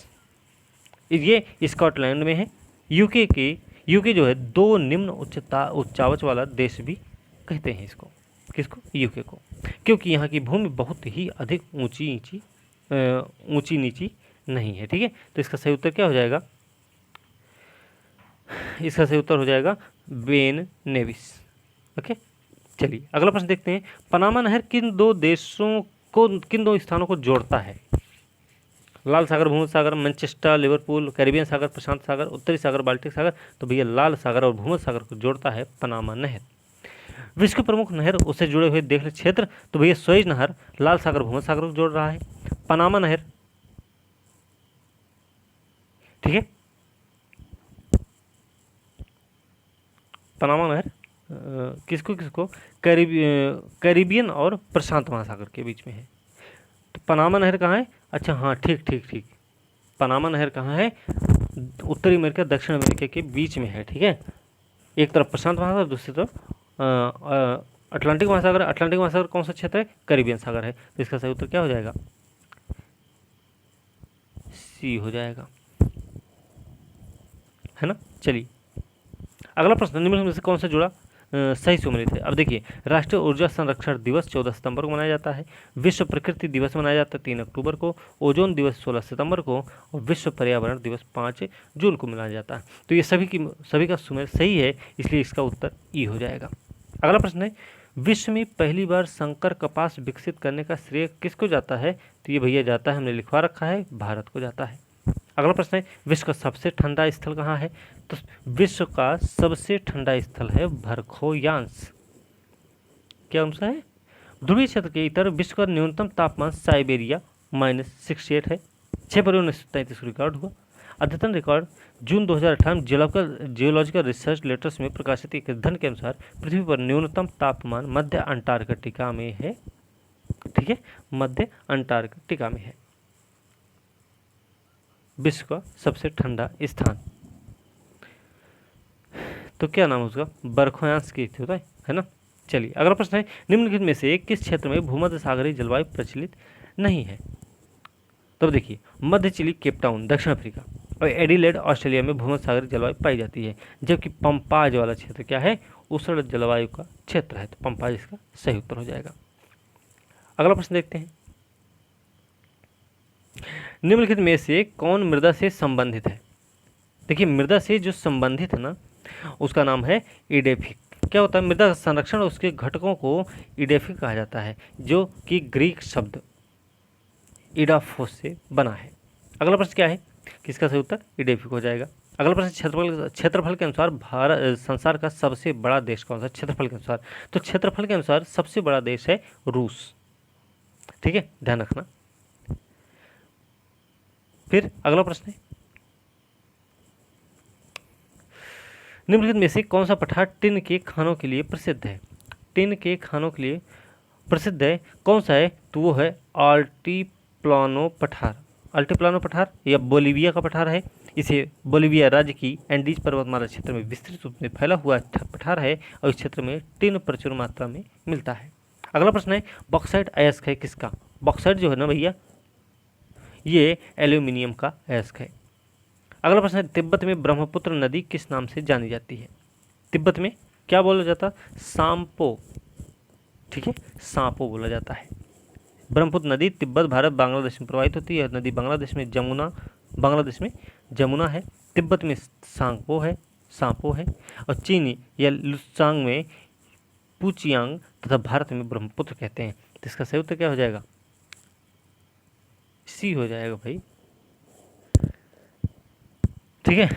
ये स्कॉटलैंड में है। यूके जो है दो निम्न उच्चावच वाला देश भी कहते हैं इसको। किसको? यूके को, क्योंकि यहाँ की भूमि बहुत ही अधिक ऊंची नीची नहीं है। ठीक है, तो इसका सही उत्तर क्या हो जाएगा? इसका सही उत्तर हो जाएगा बेन नेविस। ओके, चलिए अगला प्रश्न देखते हैं पनामा नहर किन दो स्थानों को जोड़ता है? लाल सागर, भूमध्य सागर, मैनचेस्टर, लिवरपूल, कैरिबियन सागर, प्रशांत सागर, उत्तरी सागर, बाल्टिक सागर। तो भैया लाल सागर और भूमध्य सागर को जोड़ता है पनामा नहर। विश्व की प्रमुख नहर उससे जुड़े हुए देश क्षेत्र, तो भैया सुएज नहर लाल सागर भूमध्य सागर को जोड़ रहा है। पनामा नहर, ठीक है, पनामा नहर किसको कैरिबियन और प्रशांत महासागर के बीच में है। तो पनामा नहर कहाँ है? अच्छा हाँ, ठीक, पनामा नहर कहाँ है? उत्तरी अमेरिका दक्षिण अमेरिका के बीच में है। ठीक है, एक तरफ प्रशांत महासागर, दूसरी तरफ अटलांटिक महासागर। अटलांटिक महासागर कौन सा क्षेत्र है? कैरिबियन सागर है। तो इसका सही उत्तर क्या हो जाएगा? सी हो जाएगा, है ना। चलिए अगला प्रश्न निम्नलिखित में से कौन सा जोड़ा सही सुमेलित है। अब देखिए, राष्ट्रीय ऊर्जा संरक्षण दिवस 14 सितंबर को मनाया जाता है। विश्व प्रकृति दिवस मनाया जाता है 3 अक्टूबर को। ओजोन दिवस 16 सितंबर को और विश्व पर्यावरण दिवस 5 जून को मनाया जाता है। तो ये सभी का सुमेल सही है, इसलिए इसका उत्तर ई हो जाएगा। अगला प्रश्न है, विश्व में पहली बार संकर कपास विकसित करने का श्रेय किसको जाता है? तो ये भैया जाता है, हमने लिखवा रखा है, भारत को जाता है। अगला प्रश्न है, विश्व का सबसे ठंडा स्थल कहाँ है? तो विश्व का सबसे ठंडा स्थल है भरखोयांस। क्या आंसर है? ध्रुवीय क्षेत्र के इतर विश्व का न्यूनतम तापमान साइबेरिया -68 है। 6 फरवरी 1933 को रिकॉर्ड हुआ। अद्यतन रिकॉर्ड जून 2018 में जियोलॉजिकल रिसर्च लेटर्स में प्रकाशित एक अध्ययन के अनुसार पृथ्वी पर न्यूनतम तापमान मध्य अंटार्कटिका में है। ठीक है, मध्य अंटार्कटिका में है विश्व का सबसे ठंडा स्थान। तो क्या नाम है उसका? बरखोयांस की होता है ना। चलिए अगला प्रश्न है, निम्नलिखित में से किस क्षेत्र में भूमध्य सागरीय जलवायु प्रचलित नहीं है? तब देखिए, मध्य चिली केप टाउन दक्षिण अफ्रीका और एडिलेड ऑस्ट्रेलिया में भूमध्य सागरीय जलवायु पाई जाती है, जबकि पंपाज वाला क्षेत्र क्या है? उष्ण जलवायु का क्षेत्र है। तो पंपाज इसका सही उत्तर हो जाएगा। अगला प्रश्न देखते हैं, निम्नलिखित में से कौन मृदा से संबंधित है? देखिए, मृदा से जो संबंधित है ना, उसका नाम है इडेफिक। क्या होता है? मृदा संरक्षण और उसके घटकों को इडेफिक कहा जाता है, जो कि ग्रीक शब्द इडाफोस से बना है। अगला प्रश्न क्या है? किसका सही उत्तर? इडेफिक हो जाएगा। अगला प्रश्न, क्षेत्रफल के अनुसार भारत संसार का सबसे बड़ा देश कौन सा? क्षेत्रफल के अनुसार, तो क्षेत्रफल के अनुसार सबसे बड़ा देश है रूस। ठीक है, ध्यान रखना। फिर अगला प्रश्न है, निम्नलिखित में से कौन सा पठार टिन के खानों के लिए प्रसिद्ध है? टिन के खानों के लिए प्रसिद्ध है, कौन सा है? तो वो है अल्टीप्लानो पठार। अल्टीप्लानो पठार यह बोलीविया का पठार है। इसे बोलीविया राज्य की एंडीज पर्वतमाला क्षेत्र में विस्तृत रूप में फैला हुआ पठार है और इस क्षेत्र में टिन प्रचुर मात्रा में मिलता है। अगला प्रश्न है, बॉक्साइट अयस्क है किसका? बॉक्साइट जो है ना भैया, ये एल्यूमिनियम का अयस्क है। अगला प्रश्न है, तिब्बत में ब्रह्मपुत्र नदी किस नाम से जानी जाती है? तिब्बत में क्या बोला जाता? साम्पो। ठीक है, सांपो बोला जाता है। ब्रह्मपुत्र नदी तिब्बत, भारत, बांग्लादेश में प्रवाहित होती है। नदी बांग्लादेश में जमुना है। तिब्बत में सांपो है और चीनी या लुत्सांग में पुचियांग तथा भारत में ब्रह्मपुत्र कहते हैं। तो इसका सही उत्तर क्या हो जाएगा? सी हो जाएगा भाई। ठीक है,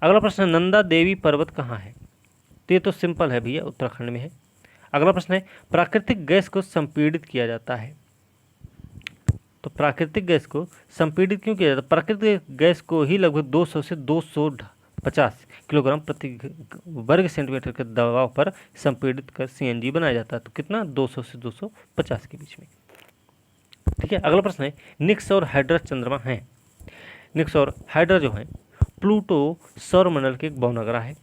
अगला प्रश्न है, नंदा देवी पर्वत कहाँ है? तो ये तो सिंपल है भैया, उत्तराखंड में है। अगला प्रश्न है, प्राकृतिक गैस को संपीड़ित किया जाता है। तो प्राकृतिक गैस को संपीड़ित क्यों किया जाता है? प्राकृतिक गैस को ही लगभग 200 से 250 किलोग्राम प्रति वर्ग सेंटीमीटर के दबाव पर संपीड़ित कर सीएनजी बनाया जाता है। तो कितना? 200 से 250 के बीच में। ठीक है, अगला प्रश्न है, निक्स और हाइड्रा चंद्रमा है। निक्स और हाइड्रा जो है प्लूटो सौरमंडल के एक बहुनग्रह है।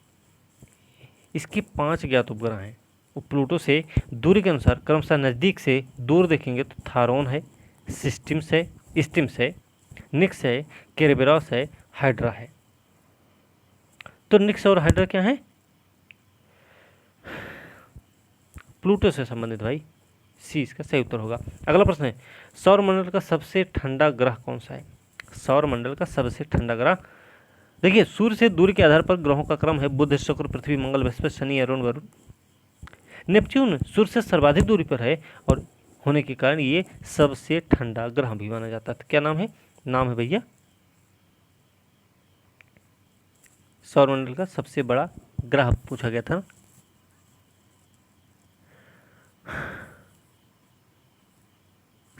इसके 5 ज्ञात उपग्रह हैं। वो प्लूटो से दूरी के अनुसार क्रमशः नज़दीक से दूर देखेंगे तो थारोन है, सिस्टिम्स है, निक्स है, केरेबेरस है, हाइड्रा है। तो निक्स और हाइड्रा क्या है? प्लूटो से संबंधित भाई, सी इसका सही उत्तर होगा। अगला प्रश्न है, सौरमंडल का सबसे ठंडा ग्रह कौन सा है? सौरमंडल का सबसे ठंडा ग्रह, देखिए सूर्य से दूरी के आधार पर ग्रहों का क्रम है बुध, शुक्र, पृथ्वी, मंगल, बृहस्पति, शनि, अरुण, वरुण। नेपच्यून सूर्य से सर्वाधिक दूरी पर है और होने के कारण ये सबसे ठंडा ग्रह भी माना जाता है। तो क्या नाम है? नाम है भैया, सौरमंडल का सबसे बड़ा ग्रह पूछा गया था।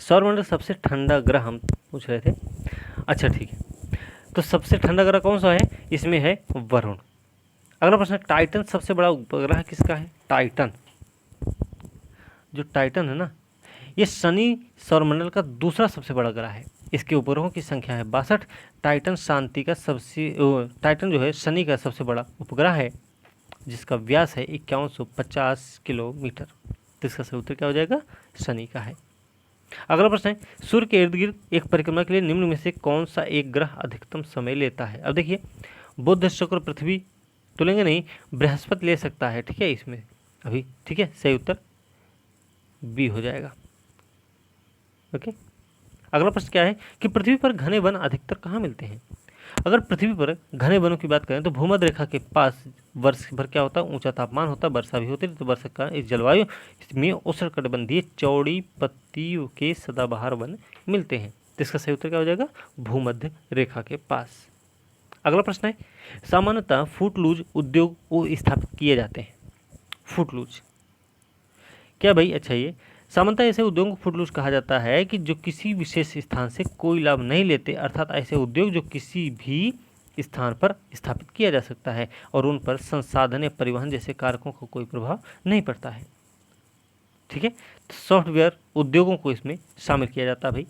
सौरमंडल सबसे ठंडा ग्रह हम पूछ रहे थे। अच्छा ठीक है, तो सबसे ठंडा ग्रह कौन सा है? इसमें है वरुण। अगला प्रश्न है, टाइटन सबसे बड़ा उपग्रह किसका है? टाइटन, जो टाइटन है ना, ये शनि सौरमंडल का दूसरा सबसे बड़ा ग्रह है। इसके उपग्रहों की संख्या है 62। टाइटन टाइटन जो है शनि का सबसे बड़ा उपग्रह है, जिसका व्यास है 5150 किलोमीटर। तो इसका सही उत्तर क्या हो जाएगा? शनि का है। अगला प्रश्न है, सूर्य के इर्द गिर्द एक परिक्रमा के लिए निम्न में से कौन सा एक ग्रह अधिकतम समय लेता है? अब देखिए, बुध, शुक्र, पृथ्वी तो लेंगे नहीं, बृहस्पति ले सकता है। ठीक है, इसमें अभी, ठीक है, सही उत्तर बी हो जाएगा। ओके, अगला प्रश्न क्या है कि पृथ्वी पर घने वन अधिकतर कहाँ मिलते हैं। अगर पृथ्वी पर घने वनों की बात करें तो भूमध्य रेखा के पास वर्ष भर क्या होता है, ऊंचा तापमान होता है, वर्षा भी होती है, तो वर्षा का इस जलवायु में उष्णकटिबंधीय चौड़ी पत्तियों के सदाबहार वन मिलते हैं। तो इसका सही उत्तर क्या हो जाएगा, भूमध्य रेखा के पास। अगला प्रश्न है, सामान्यतः फूटलूज उद्योग वो स्थापित किए जाते हैं। फूटलूज क्या भाई, अच्छा ये सामान्यतः ऐसे उद्योगों को फूटलूज कहा जाता है कि जो किसी विशेष स्थान से कोई लाभ नहीं लेते, अर्थात ऐसे उद्योग जो किसी भी स्थान पर स्थापित किया जा सकता है और उन पर संसाधन या परिवहन जैसे कारकों का कोई प्रभाव नहीं पड़ता है। ठीक है, तो सॉफ्टवेयर उद्योगों को इसमें शामिल किया जाता है भाई।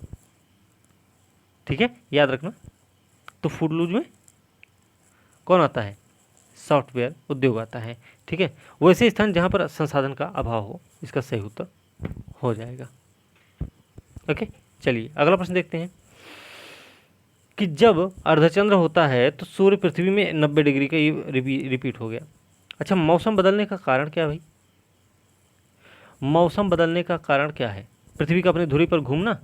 ठीक है, याद रखना। तो फूटलूज में कौन आता है, सॉफ्टवेयर उद्योग आता है। ठीक है, वैसे स्थान जहां पर संसाधन का अभाव हो, इसका सही उत्तर हो जाएगा। ओके, चलिए अगला प्रश्न देखते हैं कि जब अर्धचंद्र होता है तो सूर्य पृथ्वी में 90 डिग्री का ये रिपीट हो गया। अच्छा, मौसम बदलने का कारण क्या है भाई, मौसम बदलने का कारण क्या है, पृथ्वी का अपनी धुरी पर घूमना,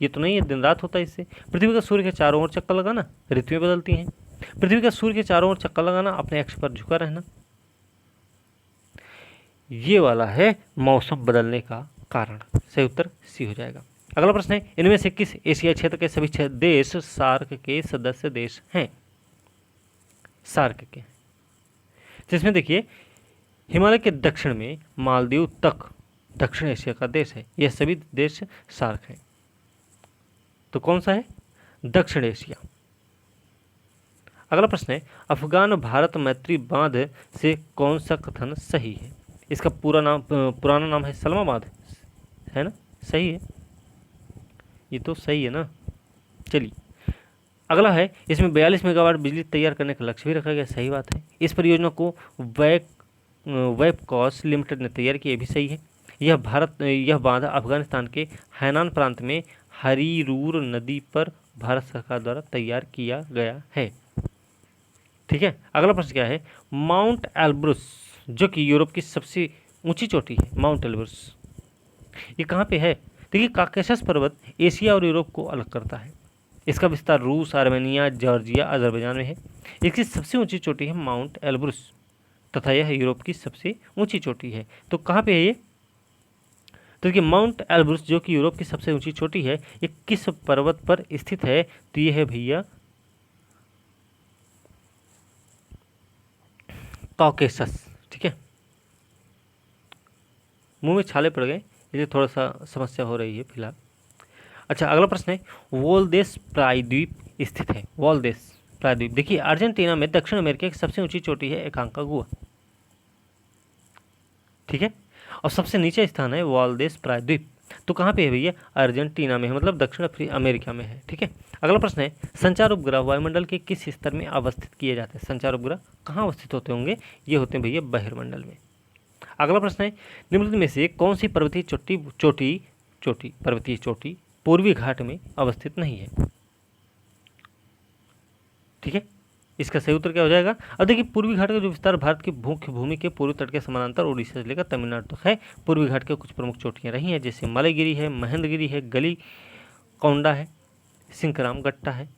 ये तो नहीं है, दिन रात होता है इससे। पृथ्वी का सूर्य के चारों ओर चक्कर लगाना, ऋतुएं बदलती हैं। पृथ्वी का सूर्य के चारों ओर चक्कर लगाना, अपने अक्ष पर झुका रहना, ये वाला है मौसम बदलने का कारण। सही उत्तर सी हो जाएगा। अगला प्रश्न है, इनमें से किस एशियाई क्षेत्र के सभी 6 देश सार्क के सदस्य देश हैं। सार्क के, जिसमें देखिए हिमालय के दक्षिण में मालदीव तक दक्षिण एशिया का देश है, यह सभी देश सार्क हैं। तो कौन सा है, दक्षिण एशिया। अगला प्रश्न है, अफगान भारत मैत्री बांध से कौन सा कथन सही है। इसका पुराना नाम है सलमा बांध, है ना, सही है, ये तो सही है ना। चलिए अगला है, इसमें 42 मेगावाट बिजली तैयार करने का लक्ष्य भी रखा गया, सही बात है। इस परियोजना को वेबकॉस लिमिटेड ने तैयार किया, भी सही है। यह बांध अफगानिस्तान के हैनान प्रांत में हरीरूर नदी पर भारत सरकार द्वारा तैयार किया गया है। ठीक है, अगला प्रश्न क्या है, माउंट एल्ब्रुस जो कि यूरोप की सबसे ऊंची चोटी है, माउंट एल्ब्रुस ये कहाँ पे है। देखिए, काकेशस पर्वत एशिया और यूरोप को अलग करता है। इसका विस्तार रूस, आर्मेनिया, जॉर्जिया, अजरबैजान में है। इसकी सबसे ऊंची चोटी है माउंट एल्ब्रुस तथा यह यूरोप की सबसे ऊंची चोटी है। तो कहाँ पे है ये, तो देखिए माउंट एल्ब्रुस जो कि यूरोप की सबसे ऊंची चोटी है, ये किस पर्वत पर स्थित है, तो ये है भैया कॉकेशस। ठीक है, मुंह में छाले पड़ गए, इसलिए थोड़ा सा समस्या हो रही है फिलहाल। अच्छा, अगला प्रश्न है, वोल्देस प्रायद्वीप स्थित है। वोल्देस प्रायद्वीप देखिए अर्जेंटीना में दक्षिण अमेरिका की सबसे ऊंची चोटी है एकांकागुआ। ठीक है, और सबसे नीचे स्थान है वोल्देस प्रायद्वीप, तो कहाँ पे है भैया, अर्जेंटीना में है, मतलब दक्षिण अमेरिका में है। ठीक है, अगला प्रश्न है, संचार उपग्रह वायुमंडल के किस स्तर में अवस्थित किए जाते हैं। संचार उपग्रह कहाँ अवस्थित होते होंगे, ये होते हैं भैया बहिर्मंडल में। अगला प्रश्न है, निम्नलिखित में से कौन सी पर्वतीय पर्वतीय चोटी पूर्वी घाट में अवस्थित नहीं है। ठीक है, इसका सही उत्तर क्या हो जाएगा। अब देखिए, पूर्वी घाट का जो विस्तार भारत की मुख्य भूमि के पूर्वी तट के समानांतर उड़ीसा से लेकर तमिलनाडु तक है। पूर्वी घाट के कुछ प्रमुख चोटियां रही हैं, जैसे मलयगिरी है, महेंद्रगिरी है, गली कौंडा है, सिंकराम गट्टा है,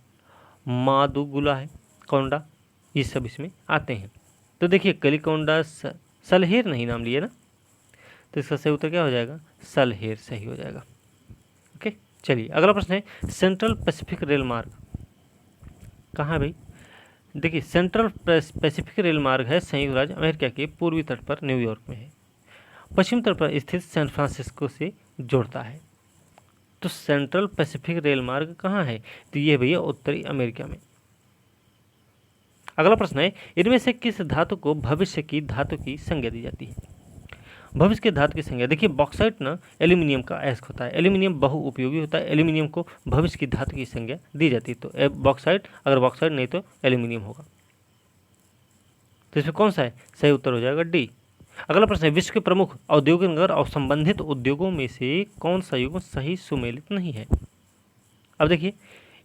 मादुगुला है, कौंडा, ये सब इसमें आते हैं। तो देखिए गलीकोंडा सलहेर नहीं नाम लिए ना, तो इसका सही उत्तर क्या हो जाएगा, सलहेर सही हो जाएगा। ओके, चलिए अगला प्रश्न है, सेंट्रल पैसिफिक रेल मार्ग कहाँ है भाई। देखिए सेंट्रल पैसिफिक रेल मार्ग है संयुक्त राज्य अमेरिका के पूर्वी तट पर न्यूयॉर्क में है, पश्चिम तट पर स्थित सैन फ्रांसिस्को से जोड़ता है। तो सेंट्रल पैसिफिक रेल मार्ग कहाँ है, तो ये भैया उत्तरी अमेरिका में। अगला प्रश्न है, इनमें से किस धातु को भविष्य की धातु की संज्ञा दी जाती है। भविष्य के धातु की संज्ञा, देखिए बॉक्साइट ना एल्यूमिनियम का अयस्क होता है, एल्यूमिनियम बहुउपयोगी होता है, एल्यूमिनियम को भविष्य की धातु की संज्ञा दी जाती है। तो बॉक्साइट, अगर बॉक्साइट नहीं तो एल्यूमिनियम होगा। तो इसमें कौन सा है, सही उत्तर हो जाएगा डी। अगला प्रश्न है, विश्व के प्रमुख औद्योगिक नगर और संबंधित उद्योगों में से कौन सा युग्म सही सुमेलित नहीं है। अब देखिए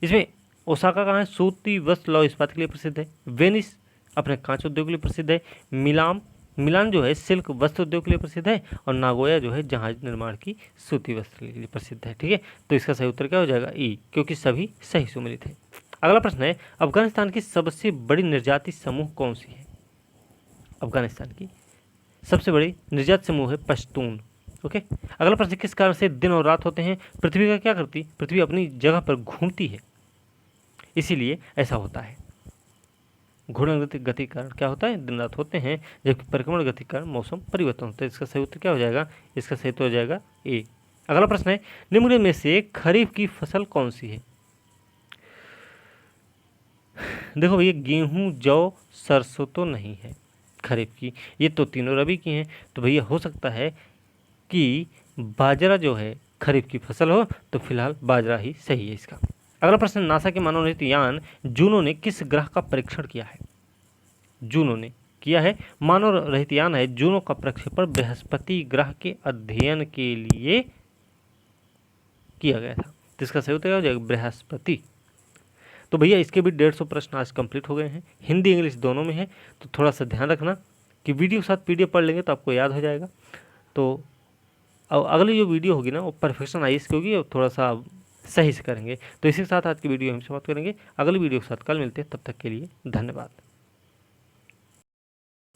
इसमें ओसाका कहाँ है, सूती वस्त्र लौह इस्पात के लिए प्रसिद्ध है। वेनिस अपने कांच उद्योग के लिए प्रसिद्ध है। मिलान जो है सिल्क वस्त्र उद्योग के लिए प्रसिद्ध है, और नागोया जो है जहाज निर्माण की सूती वस्त्र के लिए प्रसिद्ध है। ठीक है, तो इसका सही उत्तर क्या हो जाएगा? ई, क्योंकि सभी सही सुमेलित है। अगला प्रश्न है, अफगानिस्तान की सबसे बड़ी निर्याती समूह कौन सी है? अफगानिस्तान की सबसे बड़ी निर्यात समूह है पश्तून। ओके, अगला प्रश्न, किस कारण से दिन और रात होते हैं? पृथ्वी का क्या करती? पृथ्वी अपनी जगह पर घूमती है, इसीलिए ऐसा होता है। घूर्णन गति के कारण क्या होता है? दिन रात होते हैं, जबकि परिक्रमण गति के कारण मौसम परिवर्तन होता है। इसका सही उत्तर क्या हो जाएगा? इसका सही उत्तर हो जाएगा ए। अगला प्रश्न है, निम्न में से खरीफ की फसल कौन सी है? देखो भैया, गेहूं, जौ, सरसों तो नहीं है खरीफ की, ये तो तीनों रबी की हैं। तो भैया हो सकता है कि बाजरा जो है खरीफ की फसल हो, तो फिलहाल बाजरा ही सही है इसका। अगला प्रश्न, नासा के मानव रहित यान जूनो ने किस ग्रह का परीक्षण किया है? जूनो ने किया है, मानव रहित यान है जूनो का प्रक्षेपण बृहस्पति ग्रह के अध्ययन के लिए किया गया था। तो इसका सही उत्तर हो जाएगा बृहस्पति। तो भैया इसके भी 150 प्रश्न आज कंप्लीट हो गए हैं, हिंदी इंग्लिश दोनों में है। तो थोड़ा सा ध्यान रखना कि वीडियो के साथ पीडीएफ पढ़ लेंगे तो आपको याद हो जाएगा। तो अब अगली जो वीडियो होगी ना वो परफेक्शन आईएएस की होगी, और थोड़ा सा सही से करेंगे। तो इसी के साथ आज की वीडियो हम समाप्त करेंगे। अगली वीडियो के साथ कल मिलते हैं, तब तक के लिए धन्यवाद।